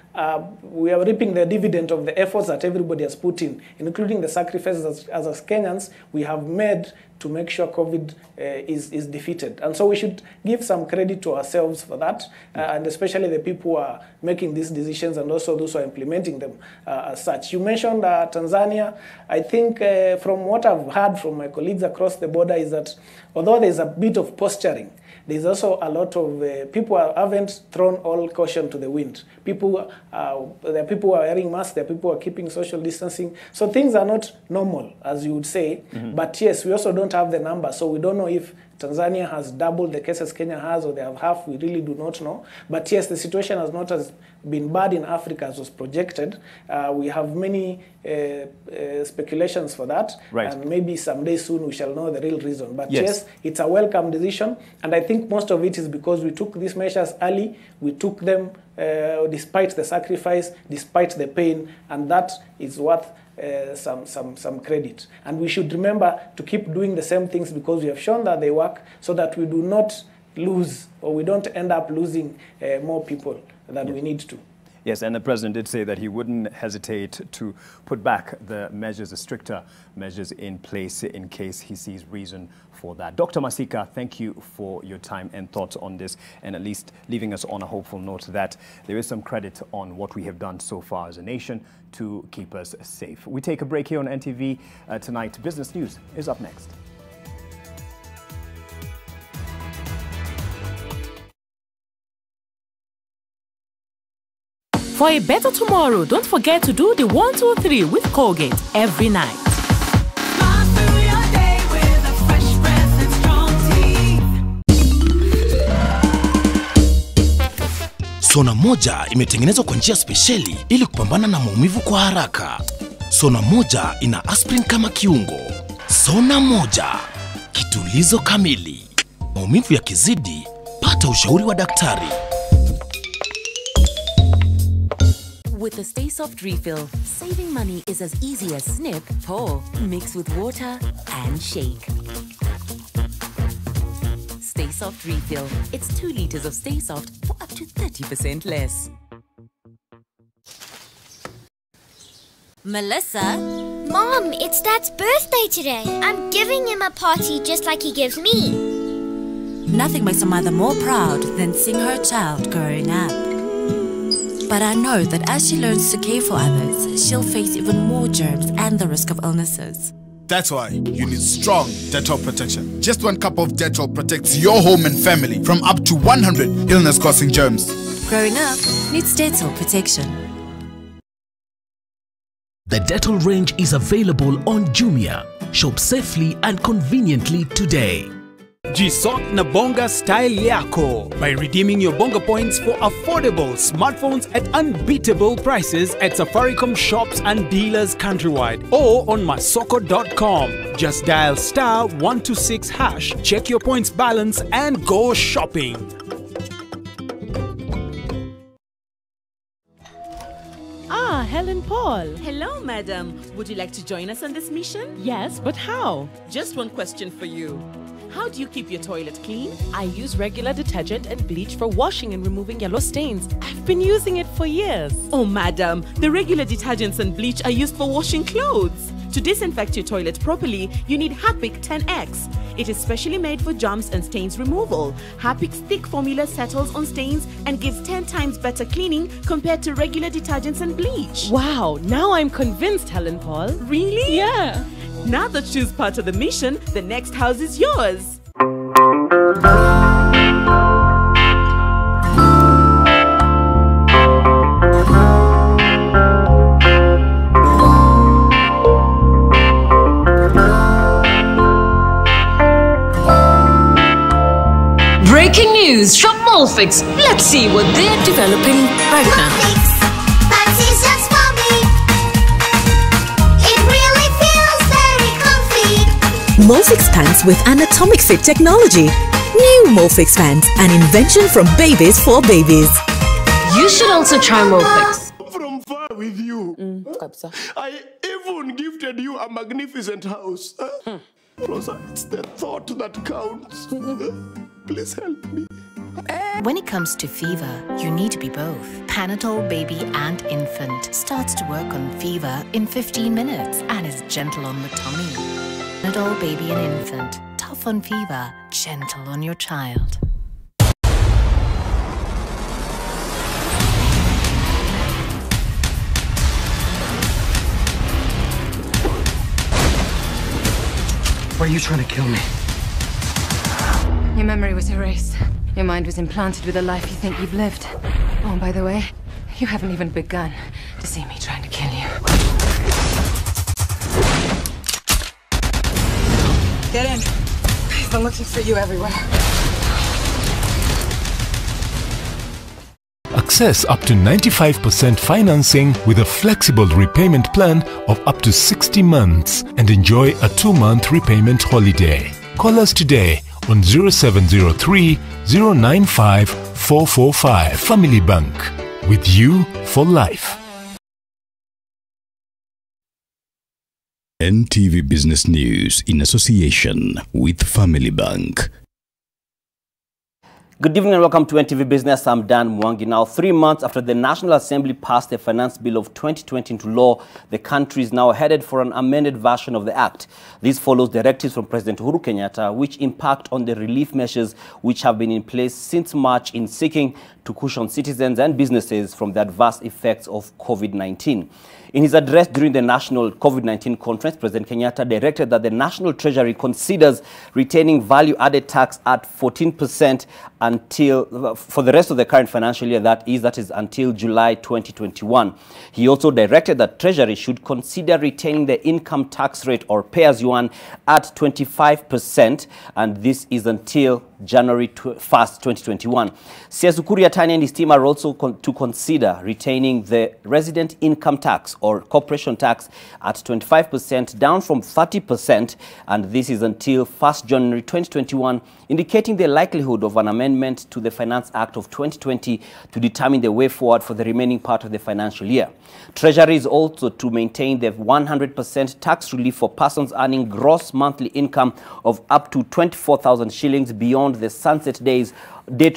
we are reaping the dividend of the efforts that everybody has put in, including the sacrifices as Kenyans we have made to make sure COVID is defeated. And so we should give some credit to ourselves for that, and especially the people who are making these decisions and also those who are implementing them as such. You mentioned Tanzania. I think from what I've heard from my colleagues across the border is that although there's a bit of posturing, there's also a lot of people haven't thrown all caution to the wind. There are people who are wearing masks, there are people who are keeping social distancing. So things are not normal, as you would say. But yes, we also don't have the numbers, so we don't know if Tanzania has doubled the cases Kenya has, or they have half. We really do not know. But yes, the situation has not been bad in Africa as was projected. We have many speculations for that, and maybe someday soon we shall know the real reason. But yes, it's a welcome decision, and I think most of it is because we took these measures early. We took them despite the sacrifice, despite the pain, and that is worth some credit. And we should remember to keep doing the same things because we have shown that they work, so that we do not lose, or we don't end up losing more people than we need to. Yes, and the president did say that he wouldn't hesitate to put back the measures, the stricter measures in place in case he sees reason for that. Dr. Masika, thank you for your time and thoughts on this, and at least leaving us on a hopeful note that there is some credit on what we have done so far as a nation to keep us safe. We take a break here on NTV tonight. Business News is up next. For a better tomorrow, don't forget to do the 1, 2, 3 with Colgate every night. Sona moja imetengenezwa kwa njia spesheli ili kupambana na maumivu kwa haraka. Sona moja ina aspirin kama kiungo. Sona moja, kitulizo kamili. Maumivu yakizidi, pata ushauri wa daktari. With the Stay Soft refill, saving money is as easy as snip, pour, mix with water, and shake. Stay Soft refill. It's 2 liters of Stay Soft for up to 30% less. Melissa? Mom, it's Dad's birthday today. I'm giving him a party just like he gives me. Nothing makes a mother more proud than seeing her child growing up. But I know that as she learns to care for others, she'll face even more germs and the risk of illnesses. That's why you need strong Dettol protection. Just 1 cup of Dettol protects your home and family from up to 100 illness-causing germs. Growing up needs Dettol protection. The Dettol range is available on Jumia. Shop safely and conveniently today. Jisot na bonga style yako by redeeming your bonga points for affordable smartphones at unbeatable prices at Safaricom shops and dealers countrywide or on masoko.com. Just dial *126#, check your points balance and go shopping. Ah, Helen Paul. Hello, madam. Would you like to join us on this mission? Yes, but how? Just one question for you. How do you keep your toilet clean? I use regular detergent and bleach for washing and removing yellow stains. I've been using it for years. Oh, madam, the regular detergents and bleach are used for washing clothes. To disinfect your toilet properly, you need Harpic 10X. It is specially made for germs and stains removal. Harpic's thick formula settles on stains and gives 10 times better cleaning compared to regular detergents and bleach. Wow, now I'm convinced, Helen Paul. Really? Yeah. Now that she's part of the mission, the next house is yours. Breaking news from Molfix. Let's see what they're developing right now. Molfix pants with anatomic fit technology. New Molfix pants, an invention from babies for babies. You should also try Molfix. From far with you. I even gifted you a magnificent house. Rosa, it's the thought that counts. Please help me. When it comes to fever, you need to be both. Panadol Baby and Infant starts to work on fever in 15 minutes and is gentle on the tummy. Panadol Baby and Infant, tough on fever, gentle on your child. Why are you trying to kill me? Your memory was erased. Your mind was implanted with a life you think you've lived. Oh, by the way, you haven't even begun to see me trying to kill you. Get in. I've been looking for you everywhere. Access up to 95% financing with a flexible repayment plan of up to 60 months and enjoy a 2-month repayment holiday. Call us today on 0703 095 445. Family Bank. With you for life. NTV Business News in association with Family Bank. Good evening and welcome to NTV Business. I'm Dan Mwangi. Now, 3 months after the National Assembly passed the Finance Bill of 2020 into law, the country is now headed for an amended version of the Act. This follows directives from President Uhuru Kenyatta, which impact on the relief measures which have been in place since March in seeking to cushion citizens and businesses from the adverse effects of COVID-19. In his address during the National COVID-19 conference, President Kenyatta directed that the National Treasury considers retaining value-added tax at 14% until, for the rest of the current financial year, that is until July 2021. He also directed that Treasury should consider retaining the income tax rate or pay-as-you-earn at 25%, and this is until January 1st, 2021. Siasukuri Atani and his team are also to consider retaining the resident income tax or corporation tax at 25%, down from 30%, and this is until 1st January 2021, indicating the likelihood of an amendment to the Finance Act of 2020 to determine the way forward for the remaining part of the financial year. Treasury is also to maintain the 100% tax relief for persons earning gross monthly income of up to 24,000 shillings beyond the sunset date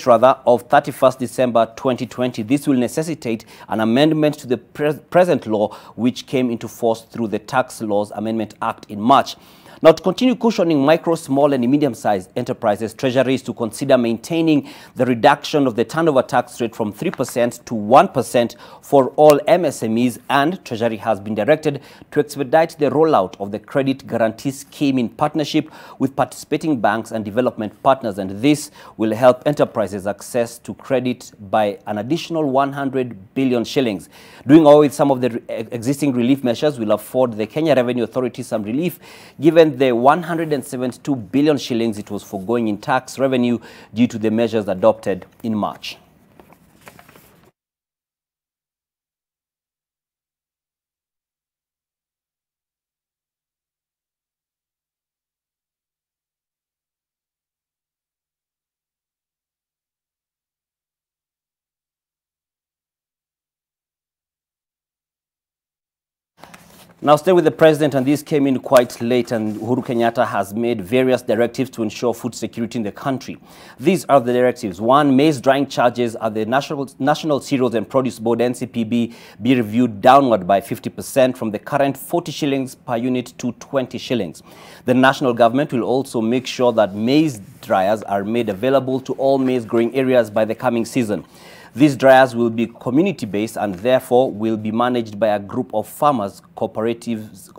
of 31st December 2020. This will necessitate an amendment to the present law, which came into force through the Tax Laws Amendment Act in March. Now, to continue cushioning micro, small and medium-sized enterprises, Treasury is to consider maintaining the reduction of the turnover tax rate from 3% to 1% for all MSMEs, and Treasury has been directed to expedite the rollout of the Credit Guarantee Scheme in partnership with participating banks and development partners, and this will help enterprises enterprises access to credit by an additional 100 billion shillings. Doing away with some of the existing relief measures will afford the Kenya Revenue Authority some relief, given the 172 billion shillings it was foregoing in tax revenue due to the measures adopted in March. Now, stay with the president, and this came in quite late, and Uhuru Kenyatta has made various directives to ensure food security in the country. These are the directives. 1, maize drying charges at the National Cereals and Produce Board, NCPB, be reviewed downward by 50% from the current 40 shillings per unit to 20 shillings. The national government will also make sure that maize dryers are made available to all maize growing areas by the coming season. These dryers will be community-based and therefore will be managed by a group of farmers to cooperatives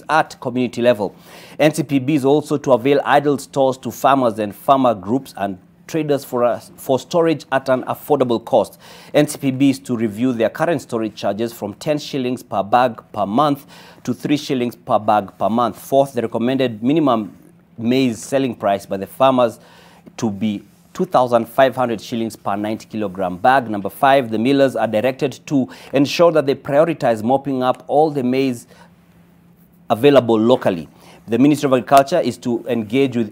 at community level. NCPB is also to avail idle stores to farmers and farmer groups and traders for storage at an affordable cost. NCPB is to review their current storage charges from 10 shillings per bag per month to 3 shillings per bag per month. 4th, the recommended minimum maize selling price by the farmers to be 2,500 shillings per 90 kilogram bag. Number 5, the millers are directed to ensure that they prioritize mopping up all the maize available locally. The Ministry of Agriculture is to engage with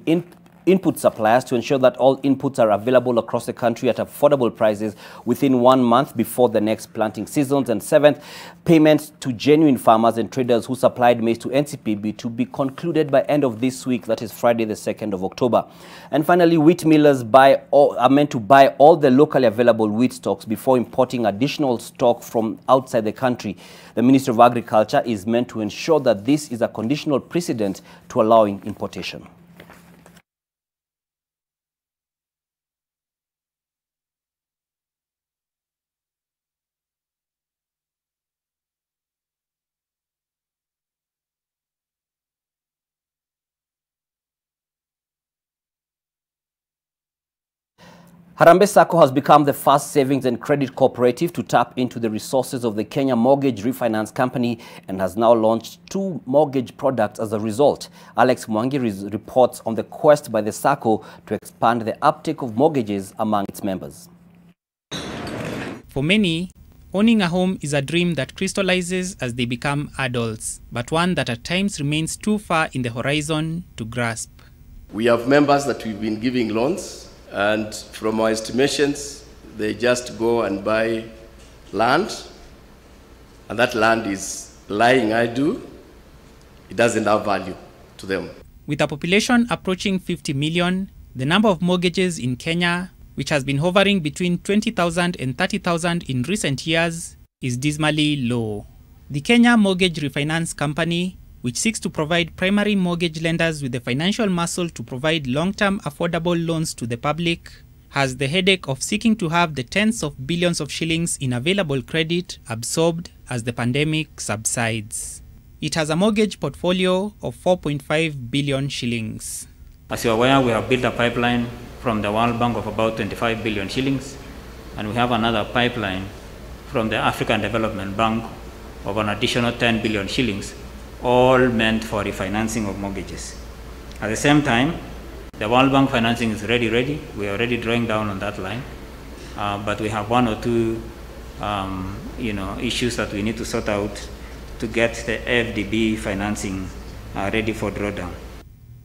input suppliers to ensure that all inputs are available across the country at affordable prices within 1 month before the next planting seasons. And 7th, payments to genuine farmers and traders who supplied maize to NCPB to be concluded by end of this week, that is Friday the 2nd of October. And finally, wheat millers are meant to buy all the locally available wheat stocks before importing additional stock from outside the country. The Ministry of Agriculture is meant to ensure that this is a conditional precedent to allowing importation. Harambee Sacco has become the first savings and credit cooperative to tap into the resources of the Kenya Mortgage Refinance Company and has now launched 2 mortgage products as a result. Alex Mwangi reports on the quest by the Sacco to expand the uptake of mortgages among its members. For many, owning a home is a dream that crystallizes as they become adults, but one that at times remains too far in the horizon to grasp. We have members that we've been giving loans, and from our estimations, they just go and buy land, and that land is lying idle. It doesn't have value to them. With a population approaching 50 million, the number of mortgages in Kenya, which has been hovering between 20,000 and 30,000 in recent years, is dismally low. The Kenya Mortgage Refinance Company, which seeks to provide primary mortgage lenders with the financial muscle to provide long-term affordable loans to the public, has the headache of seeking to have the tens of billions of shillings in available credit absorbed as the pandemic subsides. It has a mortgage portfolio of 4.5 billion shillings. As you are aware, we have built a pipeline from the World Bank of about 25 billion shillings, and we have another pipeline from the African Development Bank of an additional 10 billion shillings, all meant for refinancing of mortgages. At the same time, the World Bank financing is ready. We are already drawing down on that line, but we have 1 or 2 issues that we need to sort out to get the FDB financing ready for drawdown.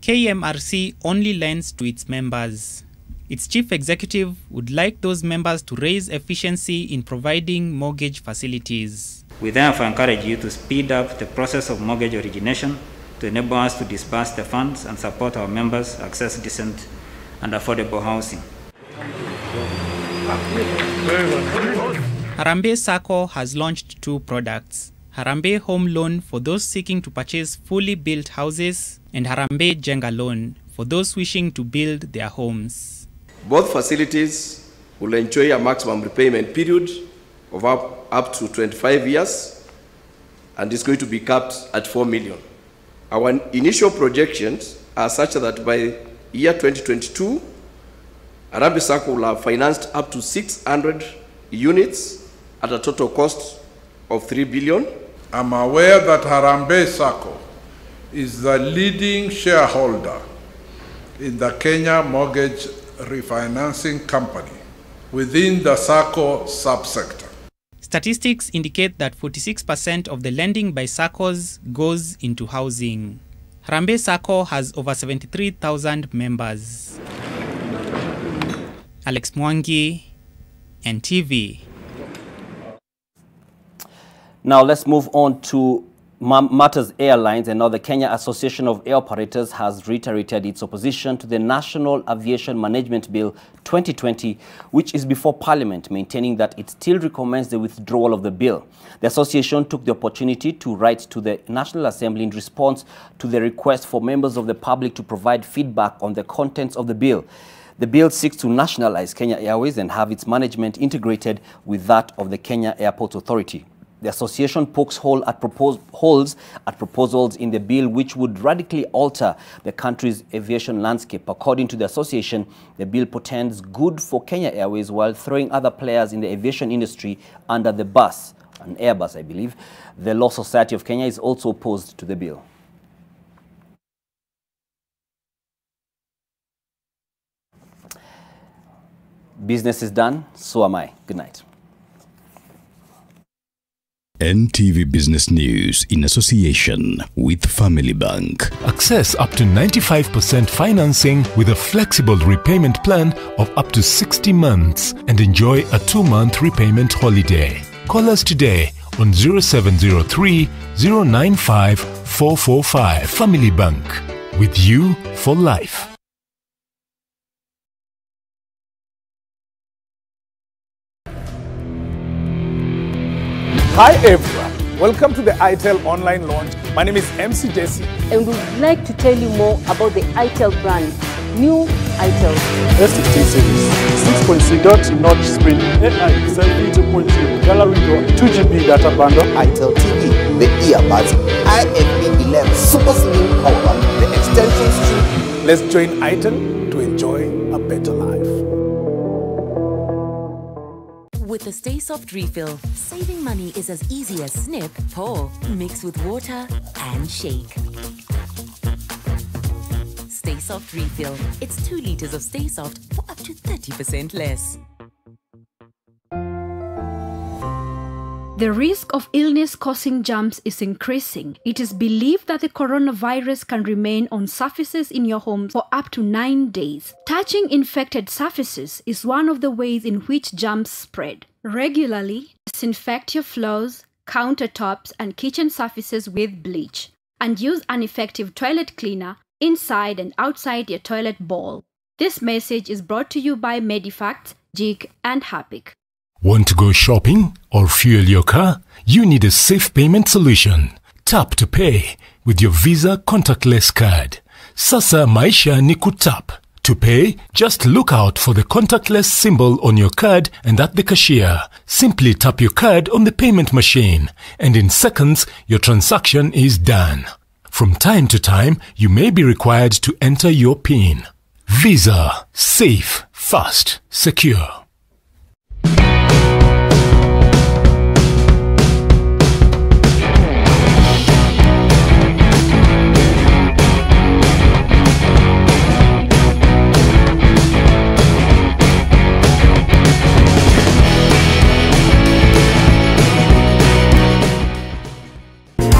KMRC only lends to its members. Its chief executive would like those members to raise efficiency in providing mortgage facilities. We therefore encourage you to speed up the process of mortgage origination to enable us to disburse the funds and support our members access decent and affordable housing. Harambee Sacco has launched 2 products: Harambee Home Loan for those seeking to purchase fully built houses and Harambee Jenga Loan for those wishing to build their homes. Both facilities will enjoy a maximum repayment period of up to 25 years, and is going to be capped at 4 million. Our initial projections are such that by year 2022, Harambee Sacco will have financed up to 600 units at a total cost of 3 billion. I'm aware that Harambee Sacco is the leading shareholder in the Kenya Mortgage Refinancing Company within the Sacco subsector. Statistics indicate that 46% of the lending by SACCOs goes into housing. Harambee Sacco has over 73,000 members. Alex Mwangi, NTV. Now let's move on to matters airlines, and now the Kenya Association of Air Operators has reiterated its opposition to the National Aviation Management Bill 2020, which is before Parliament, maintaining that it still recommends the withdrawal of the bill. The association took the opportunity to write to the National Assembly in response to the request for members of the public to provide feedback on the contents of the bill. The bill seeks to nationalize Kenya Airways and have its management integrated with that of the Kenya Airports Authority. The association pokes holes at proposals in the bill which would radically alter the country's aviation landscape. According to the association, the bill portends good for Kenya Airways while throwing other players in the aviation industry under the bus, an Airbus, I believe. The Law Society of Kenya is also opposed to the bill. Business is done, so am I. Good night. NTV Business News in association with Family Bank. Access up to 95% financing with a flexible repayment plan of up to 60 months and enjoy a 2-month repayment holiday. Call us today on 0703 095 445. Family Bank, with you for life. Hi everyone, welcome to the ITEL online launch. My name is MC Jesse. And we'd like to tell you more about the ITEL brand. New ITEL. S16 series, 6.3 dot notch screen, AI selfie 2.0, gallery door, 2GB data bundle. ITEL TV, the earbuds, IFB 11 super slim power bank, the extension stream. Let's join ITEL to enjoy a better life. With the Stay Soft refill, saving money is as easy as snip, pour, mix with water, and shake. Stay Soft refill. It's 2 liters of Stay Soft for up to 30% less. The risk of illness causing germs is increasing. It is believed that the coronavirus can remain on surfaces in your home for up to 9 days. Touching infected surfaces is one of the ways in which germs spread. Regularly, disinfect your floors, countertops, and kitchen surfaces with bleach, and use an effective toilet cleaner inside and outside your toilet bowl. This message is brought to you by Medifacts, JIC, and Harpic. Want to go shopping or fuel your car? You need a safe payment solution. Tap to pay with your Visa contactless card. Sasa maisha ni kutap. To pay, just look out for the contactless symbol on your card and at the cashier. Simply tap your card on the payment machine, and in seconds, your transaction is done. From time to time, you may be required to enter your PIN. Visa. Safe, fast, secure.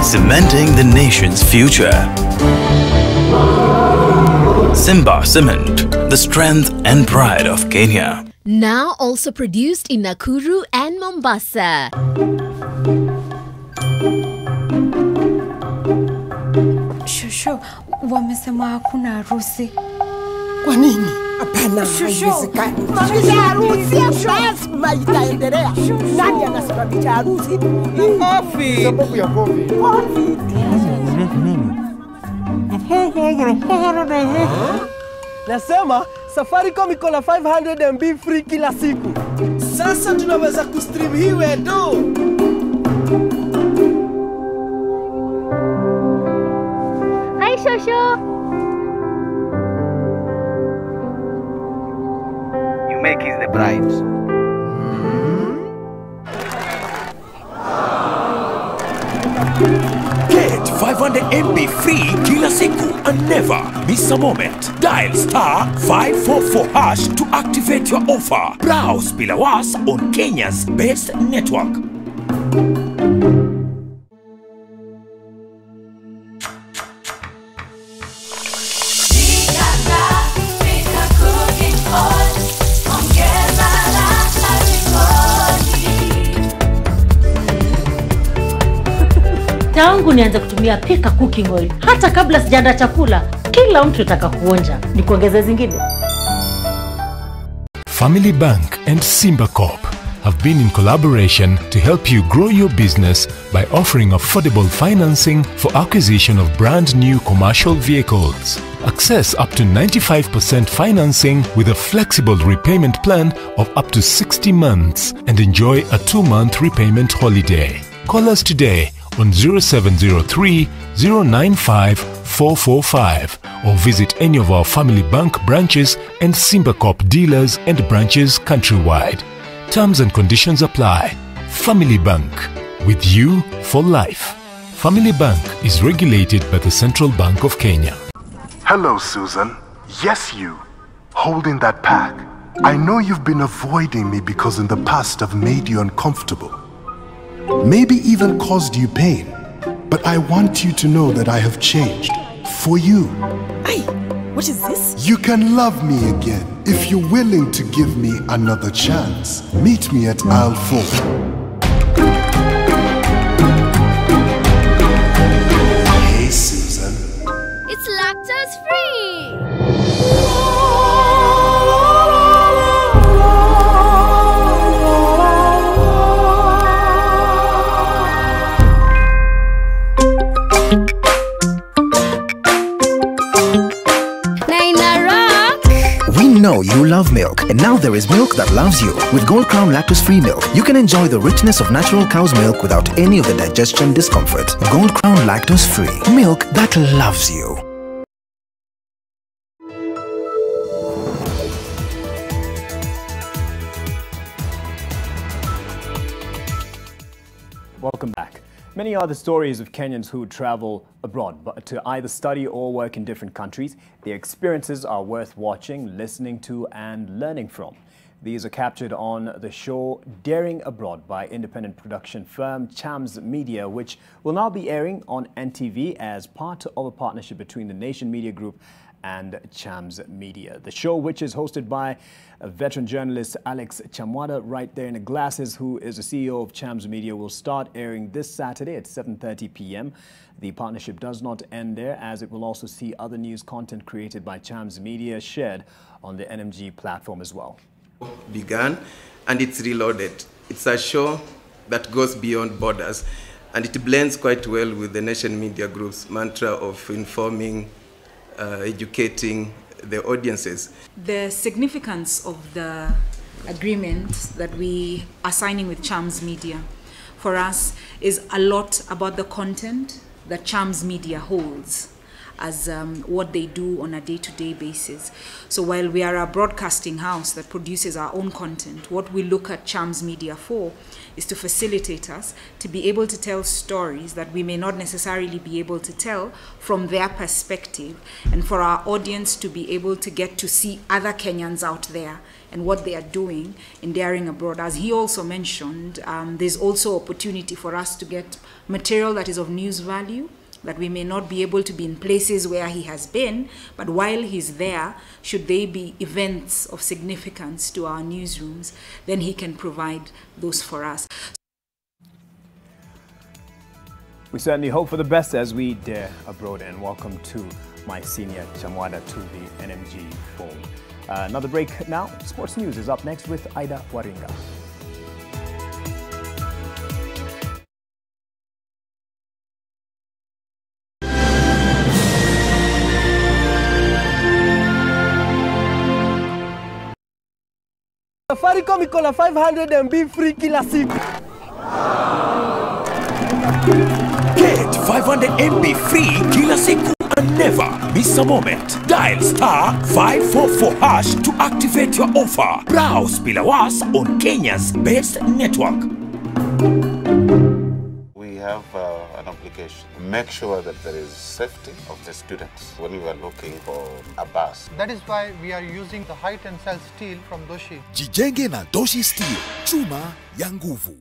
Cementing the nation's future. Simba Cement, the strength and pride of Kenya. Now also produced in Nakuru and Mombasa. Shushu, wamesema hakuna harusi. Kwa nini? Hapana, haiwezekani. Mamisha harusi lazima itaendelea. Nani anasababisha harusi? Kofi. Sababu ya kofi. Kofi. Nasema Safaricom iko na 500 MB free kila siku. Sasa tunaweza kustream hii wedo. Hi, Shosho. make is the bride. Get 500 MB free kila siku and never miss a moment. Dial *544# to activate your offer. Browse bila was on Kenya's best network. Tangu nianze kutumia Pika cooking oil, hata kabla sijaandaa chakula, kila mtu ataka kuonja. Nikuongeze zingine. Family Bank and Simba Corp have been in collaboration to help you grow your business by offering affordable financing for acquisition of brand new commercial vehicles. Access up to 95% financing with a flexible repayment plan of up to 60 months and enjoy a 2-month repayment holiday. Call us today on 0703 095 445 or visit any of our Family Bank branches and Simba Corp dealers and branches countrywide. Terms and conditions apply. Family Bank, with you for life. Family Bank is regulated by the Central Bank of Kenya. Hello, Susan. Yes, you. Holding that pack. I know you've been avoiding me because in the past I've made you uncomfortable. Maybe even caused you pain. But I want you to know that I have changed. For you. Hey, what is this? You can love me again if you're willing to give me another chance. Meet me at aisle 4. Hey, Susan. It's lactose free. We know you love milk, and now there is milk that loves you. With Gold Crown lactose-free milk, you can enjoy the richness of natural cow's milk without any of the digestion discomfort. Gold Crown lactose-free, milk that loves you. Welcome back. Many are the stories of Kenyans who travel abroad but to either study or work in different countries. Their experiences are worth watching, listening to, and learning from. These are captured on the show Daring Abroad by independent production firm Chams Media, which will now be airing on NTV as part of a partnership between the Nation Media Group and Chams Media. The show, which is hosted by a veteran journalist Alex Chamwada, right there in the glasses, who is the CEO of Chams Media, will start airing this Saturday at 7:30 p.m. The partnership does not end there, as it will also see other news content created by Chams Media shared on the NMG platform as well. Began, and it's reloaded. It's a show that goes beyond borders, and it blends quite well with the Nation Media Group's mantra of informing, educating the audiences. The significance of the agreement that we are signing with Chams Media for us is a lot about the content that Chams Media holds as what they do on a day-to-day basis. So while we are a broadcasting house that produces our own content, what we look at Chams Media for is to facilitate us to be able to tell stories that we may not necessarily be able to tell from their perspective, and for our audience to be able to get to see other Kenyans out there and what they are doing in Daring Abroad. As he also mentioned, there's also opportunity for us to get material that is of news value, that we may not be able to be in places where he has been, but while he's there, should they be events of significance to our newsrooms, then he can provide those for us. We certainly hope for the best as we dare abroad, and welcome to my senior Chamwada to the NMG forum. Another break now. Sports News is up next with Aida Waringa. Safaricom iko na 500 MB free kila siku. Get 500 MB free kila siku and never miss a moment. Dial star 544 hash to activate your offer. Browse Pilawas on Kenya's best network. We have an obligation to make sure that there is safety of the students when we are looking for a bus. That is why we are using the high tensile steel from Doshi. Jijenge na Doshi Steel, chuma ya nguvu.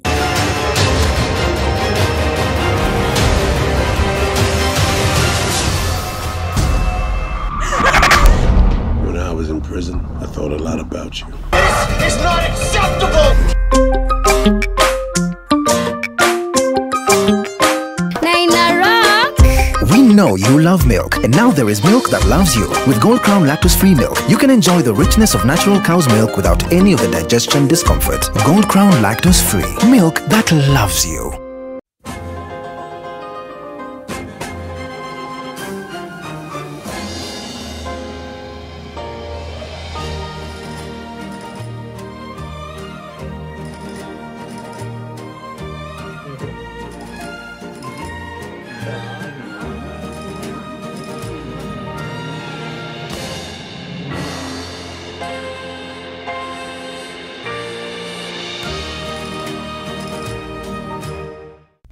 When I was in prison, I thought a lot about you. This is not acceptable! We know you love milk, and now there is milk that loves you. With Gold Crown lactose-free milk, you can enjoy the richness of natural cow's milk without any of the digestion discomfort. Gold Crown lactose-free, milk that loves you.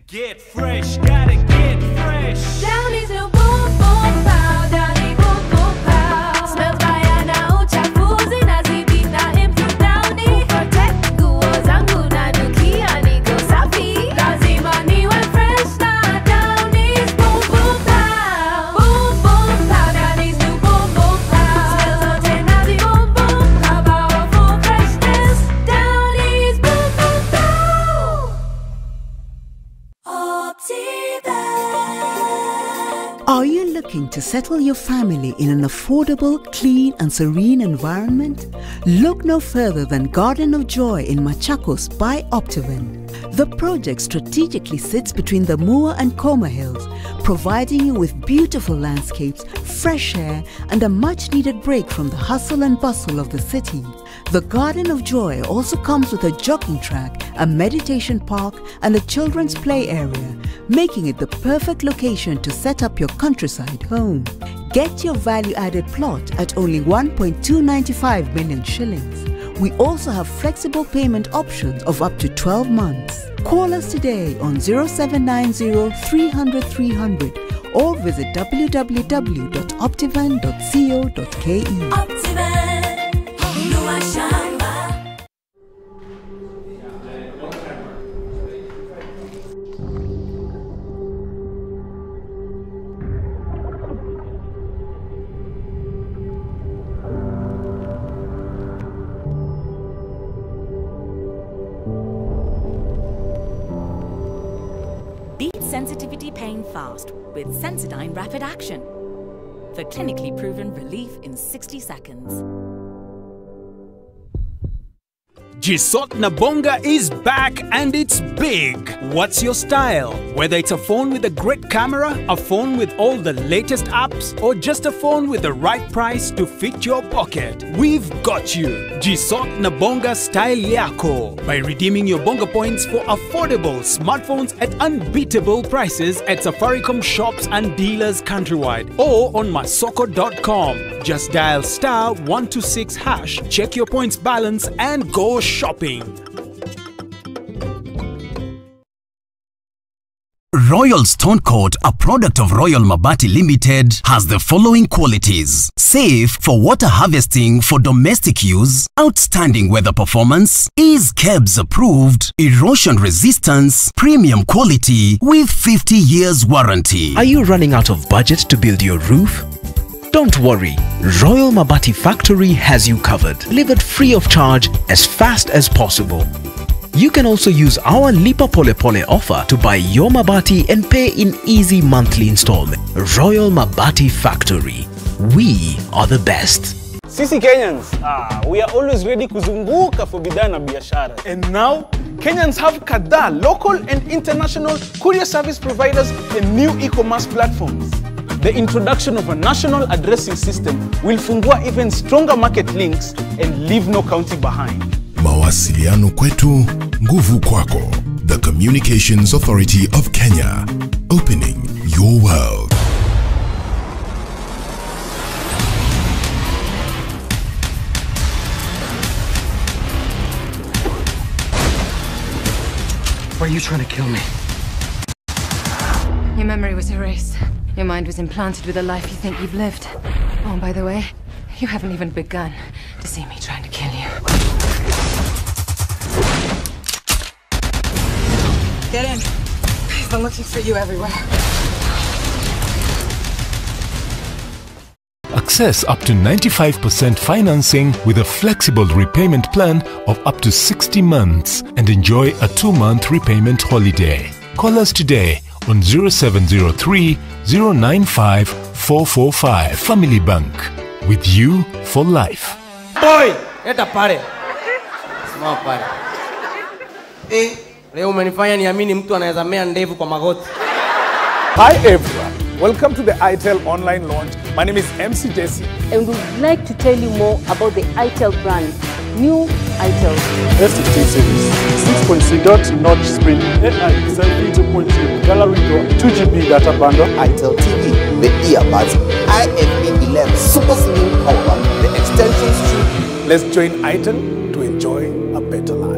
Get fresh, gotta get fresh. Down is no boom boom pow, down is boom boom pow. Smells baya na uchafuzi na zidi na improve down is protect nguo zangu na nukia niko safi. Lazima niwe fresh na down is boom boom pow. Boom boom pow, down is no boom boom pow. Smells zote na zi boom boom pow, powerful freshness. Down is boom boom pow. Are you looking to settle your family in an affordable, clean and serene environment? Look no further than Garden of Joy in Machakos by Optiven. The project strategically sits between the Mua and Koma Hills, providing you with beautiful landscapes, fresh air and a much-needed break from the hustle and bustle of the city. The Garden of Joy also comes with a jogging track, a meditation park and a children's play area, making it the perfect location to set up your countryside home. Get your value-added plot at only 1.295 million shillings. We also have flexible payment options of up to 12 months. Call us today on 0790 300 300 or visit www.optivan.co.ke. Beat sensitivity pain fast with Sensodyne Rapid Action for clinically proven relief in 60 seconds. Jisot Nabonga is back and it's big. What's your style? Whether it's a phone with a great camera, a phone with all the latest apps, or just a phone with the right price to fit your pocket, we've got you. Jisot Nabonga Style Yako by redeeming your Bonga points for affordable smartphones at unbeatable prices at Safaricom shops and dealers countrywide or on masoko.com. Just dial *126#, check your points balance and go shopping. Royal Stone Coat, a product of Royal Mabati Limited, has the following qualities: safe for water harvesting for domestic use, outstanding weather performance, is KEBS approved, erosion resistance, premium quality with 50 years warranty. Are you running out of budget to build your roof? Don't worry, Royal Mabati Factory has you covered, delivered free of charge as fast as possible. You can also use our Lipa Pole Pole offer to buy your Mabati and pay in easy monthly installment. Royal Mabati Factory, we are the best. Sisi Kenyans, we are always ready kuzunguka for bidhaa na biashara. And now, Kenyans have kadhaa local and international courier service providers and new e-commerce platforms. The introduction of a national addressing system will fungua even stronger market links and leave no county behind. Mawasiliano kwetu, nguvu kwako. The Communications Authority of Kenya, opening your world. you trying to kill me? Your memory was erased. Your mind was implanted with a life you think you've lived. Oh, by the way, you haven't even begun to see me trying to kill you. Get in. I've been looking for you everywhere. Access up to 95% financing with a flexible repayment plan of up to 60 months and enjoy a 2-month repayment holiday. Call us today on 0703 095 445. Family Bank. With you for life. Boy! Eta pare. Simama pare. Leo umenifanya niamini mtu anaweza mea ndevu kwa magoti. Hi everyone, welcome to the ITEL online launch. My name is MC Jesse. And we'd like to tell you more about the ITEL brand. New ITEL. STT series, 6.3 dot notch screen, AI 7.2 gallery draw, 2GB data bundle. ITEL TV, the earbuds, IFE11 super slim power, the extension strip. Let's join ITEL to enjoy a better life.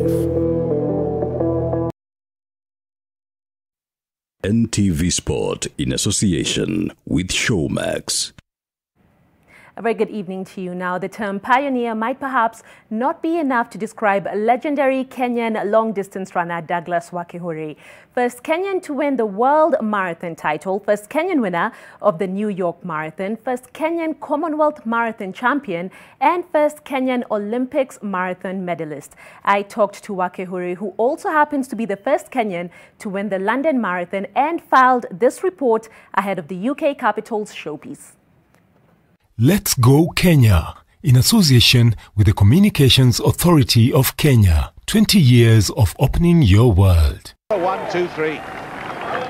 NTV Sport in association with Showmax. A very good evening to you. Now, the term pioneer might perhaps not be enough to describe legendary Kenyan long-distance runner Douglas Wakehuri. First Kenyan to win the World Marathon title, first Kenyan winner of the New York Marathon, first Kenyan Commonwealth Marathon champion, and first Kenyan Olympics marathon medalist. I talked to Wakehuri, who also happens to be the first Kenyan to win the London Marathon, and filed this report ahead of the UK capital's showpiece. Let's Go Kenya, in association with the Communications Authority of Kenya. 20 years of opening your world. 1, 2, 3.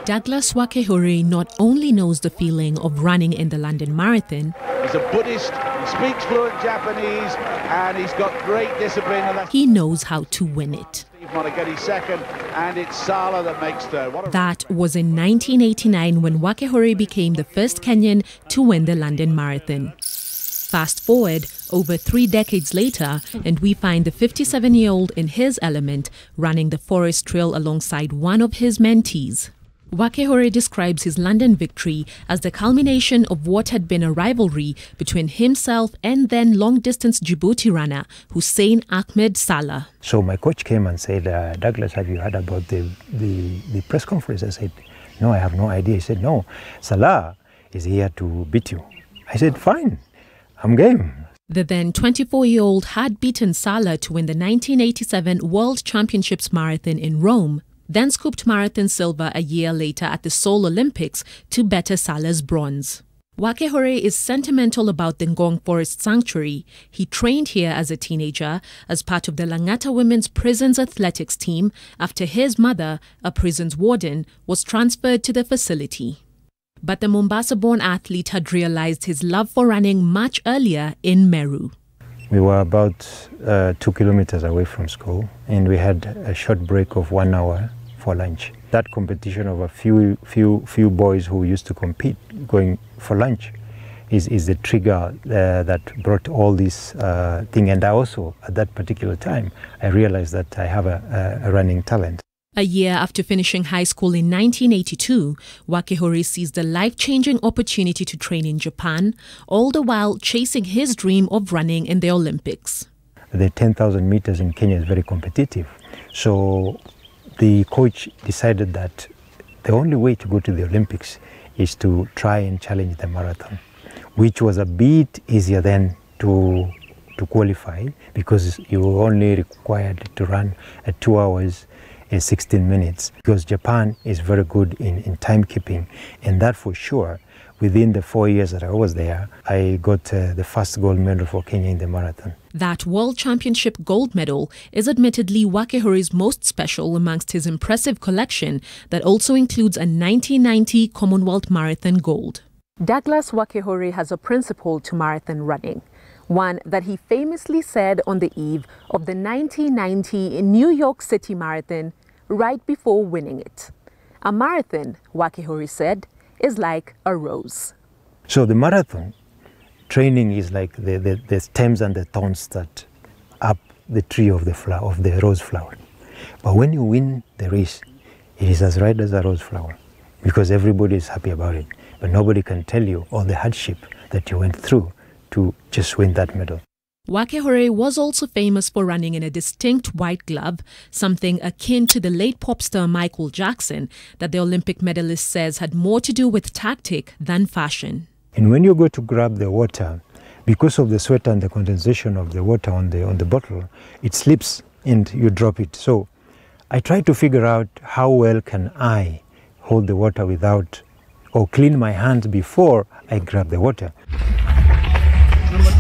Douglas Wakehuri not only knows the feeling of running in the London Marathon, He's a Buddhist, he speaks fluent Japanese, and he's got great discipline. And he knows how to win it. Monaghetti's second, and it's Salah that makes third. That was in 1989 when Wakehuri became the first Kenyan to win the London Marathon. Fast forward over 3 decades later, and we find the 57-year-old in his element, running the forest trail alongside one of his mentees. Wakehuri describes his London victory as the culmination of what had been a rivalry between himself and then long-distance Djibouti runner Hussein Ahmed Salah. So my coach came and said, Douglas, have you heard about the press conference? I said, no, I have no idea. He said, no, Salah is here to beat you. I said, fine, I'm game. The then 24-year-old had beaten Salah to win the 1987 World Championships Marathon in Rome, then scooped marathon silver a year later at the Seoul Olympics to better Salah's bronze. Wakehuri is sentimental about the Ngong Forest Sanctuary. He trained here as a teenager as part of the Langata Women's Prisons Athletics team after his mother, a prison's warden, was transferred to the facility. But the Mombasa-born athlete had realized his love for running much earlier in Meru. We were about 2 kilometers away from school, and we had a short break of 1 hour for lunch. That competition of a few boys who used to compete going for lunch is the trigger that brought all this thing. And I also, at that particular time, I realized that I have a running talent. A year after finishing high school in 1982, Wakehuri seized the life-changing opportunity to train in Japan, all the while chasing his dream of running in the Olympics. The 10,000 meters in Kenya is very competitive. So the coach decided that the only way to go to the Olympics is to try and challenge the marathon, which was a bit easier than to qualify, because you were only required to run at 2 hours in 16 minutes, because Japan is very good in timekeeping, and that for sure, within the 4 years that I was there, I got the first gold medal for Kenya in the marathon. That World Championship gold medal is admittedly Wakehuri's most special amongst his impressive collection that also includes a 1990 Commonwealth Marathon gold. Douglas Wakehuri has a principle to marathon running, one that he famously said on the eve of the 1990 New York City Marathon, right before winning it. A marathon, Wakehuri said, is like a rose. So the marathon training is like the stems and the thorns that up the tree of the flower, of the rose flower. But when you win the race, it is as red as a rose flower because everybody is happy about it. But nobody can tell you all the hardship that you went through to just win that medal. Wakehore was also famous for running in a distinct white glove, something akin to the late pop star Michael Jackson, that the Olympic medalist says had more to do with tactic than fashion. And when you go to grab the water, because of the sweat and the condensation of the water on the bottle, it slips and you drop it. So I try to figure out how well can I hold the water without, or clean my hands before I grab the water.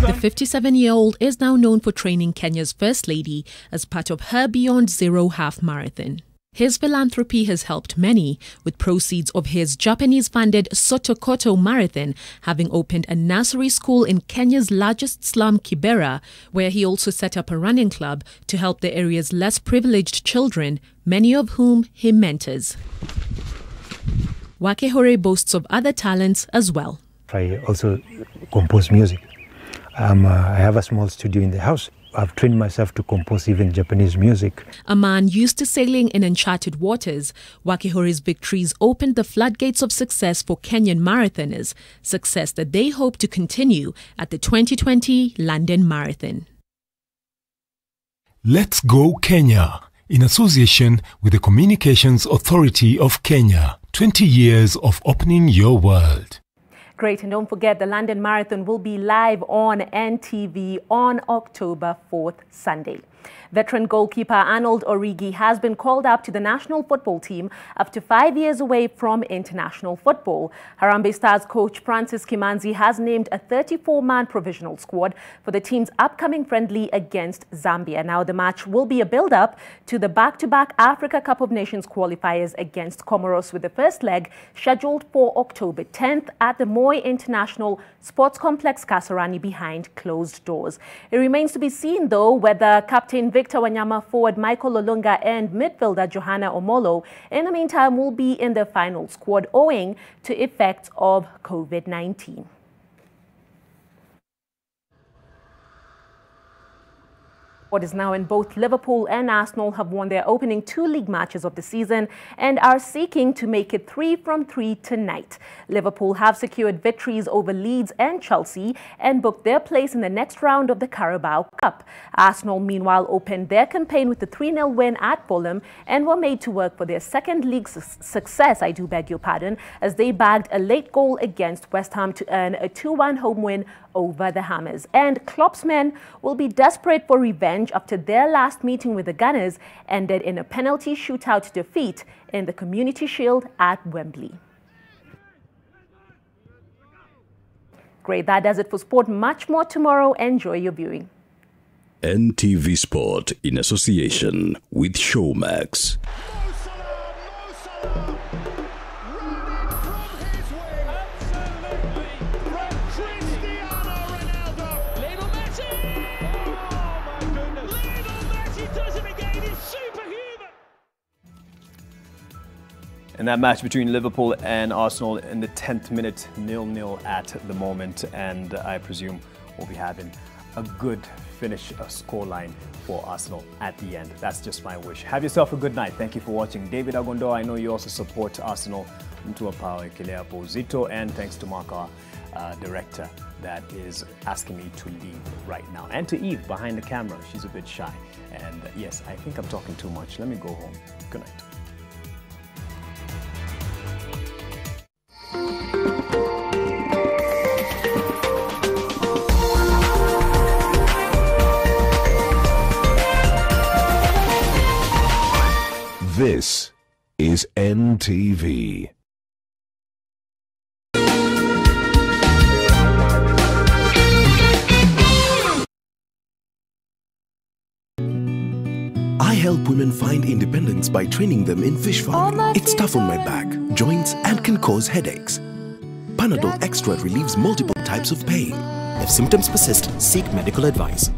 The 57-year-old is now known for training Kenya's First Lady as part of her Beyond Zero half marathon. His philanthropy has helped many, with proceeds of his Japanese-funded Sotokoto Marathon having opened a nursery school in Kenya's largest slum, Kibera, where he also set up a running club to help the area's less privileged children, many of whom he mentors. Wakehore boasts of other talents as well. I also compose music. I have a small studio in the house. I've trained myself to compose even Japanese music. A man used to sailing in uncharted waters, Wakehore's victories opened the floodgates of success for Kenyan marathoners, success that they hope to continue at the 2020 London Marathon. Let's Go Kenya, in association with the Communications Authority of Kenya. 20 years of opening your world. Great, and don't forget the London Marathon will be live on NTV on October 4th, Sunday. Veteran goalkeeper Arnold Origi has been called up to the national football team after 5 years away from international football. Harambee Stars coach Francis Kimanzi has named a 34-man provisional squad for the team's upcoming friendly against Zambia. Now, the match will be a build-up to the back-to-back Africa Cup of Nations qualifiers against Comoros, with the first leg scheduled for October 10th at the Moi International Sports Complex, Kasarani, behind closed doors. It remains to be seen, though, whether Captain Victor Wanyama, forward Michael Olunga and midfielder Johanna Omolo, in the meantime, will be in the final squad owing to effects of COVID-19. What is now in both Liverpool and Arsenal have won their opening 2 league matches of the season and are seeking to make it 3 from 3 tonight. Liverpool have secured victories over Leeds and Chelsea and booked their place in the next round of the Carabao Cup. Arsenal, meanwhile, opened their campaign with a 3-0 win at Fulham and were made to work for their second league success, as they bagged a late goal against West Ham to earn a 2-1 home win over the Hammers. And Klopp's men will be desperate for revenge after their last meeting with the Gunners ended in a penalty shootout defeat in the Community Shield at Wembley. Great, that does it for sport. Much more tomorrow. Enjoy your viewing. NTV Sport in association with Showmax. And that match between Liverpool and Arsenal in the 10th minute, 0-0 at the moment. And I presume we'll be having a good finish, a scoreline for Arsenal at the end. That's just my wish. Have yourself a good night. Thank you for watching. David Agondo, I know you also support Arsenal. Mtua Power Kilea Pozito. And thanks to Mark, our director, that is asking me to leave right now. And to Eve behind the camera. She's a bit shy. And yes, I think I'm talking too much. Let me go home. Good night. This is NTV. I help women find independence by training them in fish farming. It's tough on my back, joints, and can cause headaches. Panadol Extra relieves multiple types of pain. If symptoms persist, seek medical advice.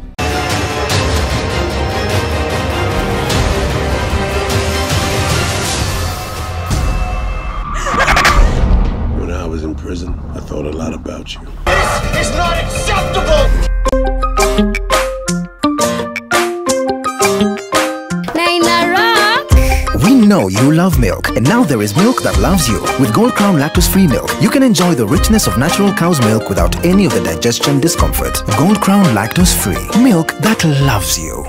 When I was in prison, I thought a lot about you. This is not acceptable! We know you you love milk, and now there is milk that loves you. With Gold Crown lactose-free milk, you can enjoy the richness of natural cow's milk without any of the digestion discomfort. Gold Crown lactose-free milk that loves you.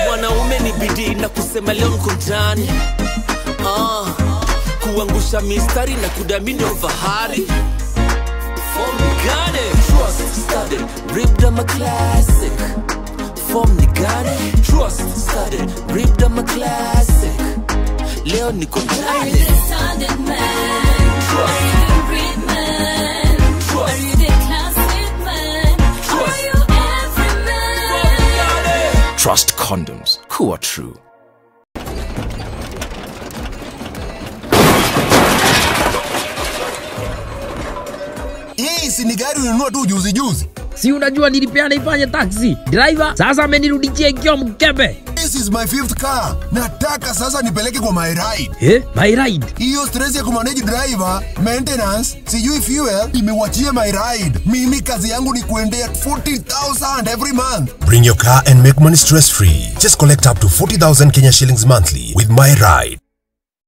Mwanaume ni bidii na kusema leo niko ndani, kuangusha mistari na kudamini ufahari. Form ni gani? Trust studied, ripped on my classic. Form ni gani? Trust studied, ripped on my classic. Leo niko ndani. Trust condoms, who are true. Hii si ni gari ulinunua tu juzi. Si unajua nilipeana ifanye taxi. Driver sasa amenirudishia ikiwa mkebe. This is my 5th car. Nataka sasa nipeleke kwa my ride. My ride? Hiyo stress ya kumanage driver, maintenance, sijui fuel, imewachia my ride. Mimi kazi yangu ni kuendea 40,000 every month. Bring your car and make money stress-free. Just collect up to 40,000 Kenya shillings monthly with my ride.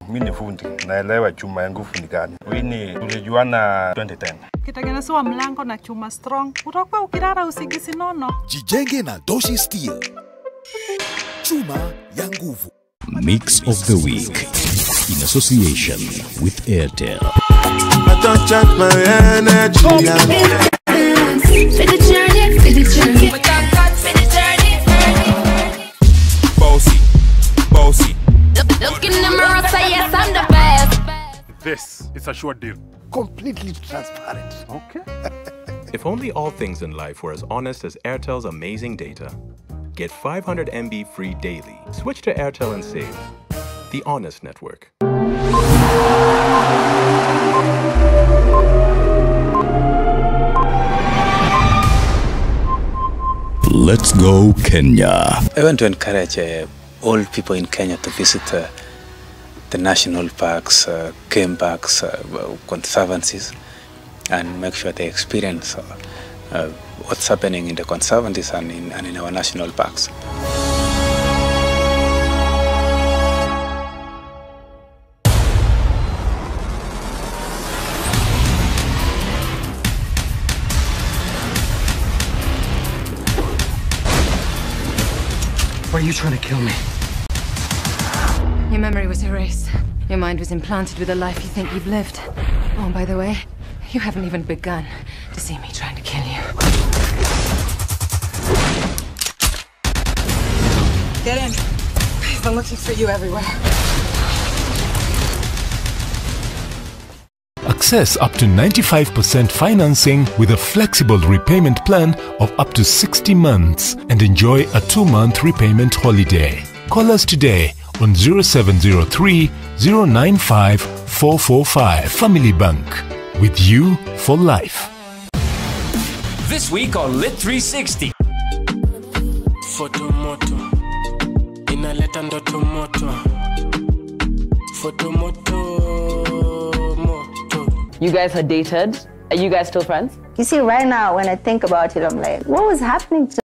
Mimi ni fundi, naelewa chuma yangu fundi gani. Wini tulijuana 2010. Kitengenezewa mlango na chuma strong, utakuwa ukirara usigisi nono. Jijenge na Doshi Steel. Chuma ya nguvu. Mix of the Week in association with Airtel. I don't check my energy. Bossy. Look in the mirror, say yes, I'm the best. This is a short deal. Completely transparent. Okay. If only all things in life were as honest as Airtel's amazing data. Get 500 MB free daily. Switch to Airtel and save. The Honest Network. Let's go Kenya. I want to encourage all people in Kenya to visit the national parks, game parks, conservancies, and make sure they experience what's happening in the conservancies and in our national parks. Why are you trying to kill me? Your memory was erased. Your mind was implanted with a life you think you've lived. Oh, by the way, you haven't even begun to see me trying to kill you. Get in. I've been looking for you everywhere. Access up to 95% financing with a flexible repayment plan of up to 60 months and enjoy a 2-month repayment holiday. Call us today on 0703 095 445. Family Bank. With you for life. This week on Lit 360. Fotomoto inaleta ndoto moto. Fotomoto moto. You guys had dated. Are you guys still friends? You see, right now, when I think about it, I'm like, what was happening to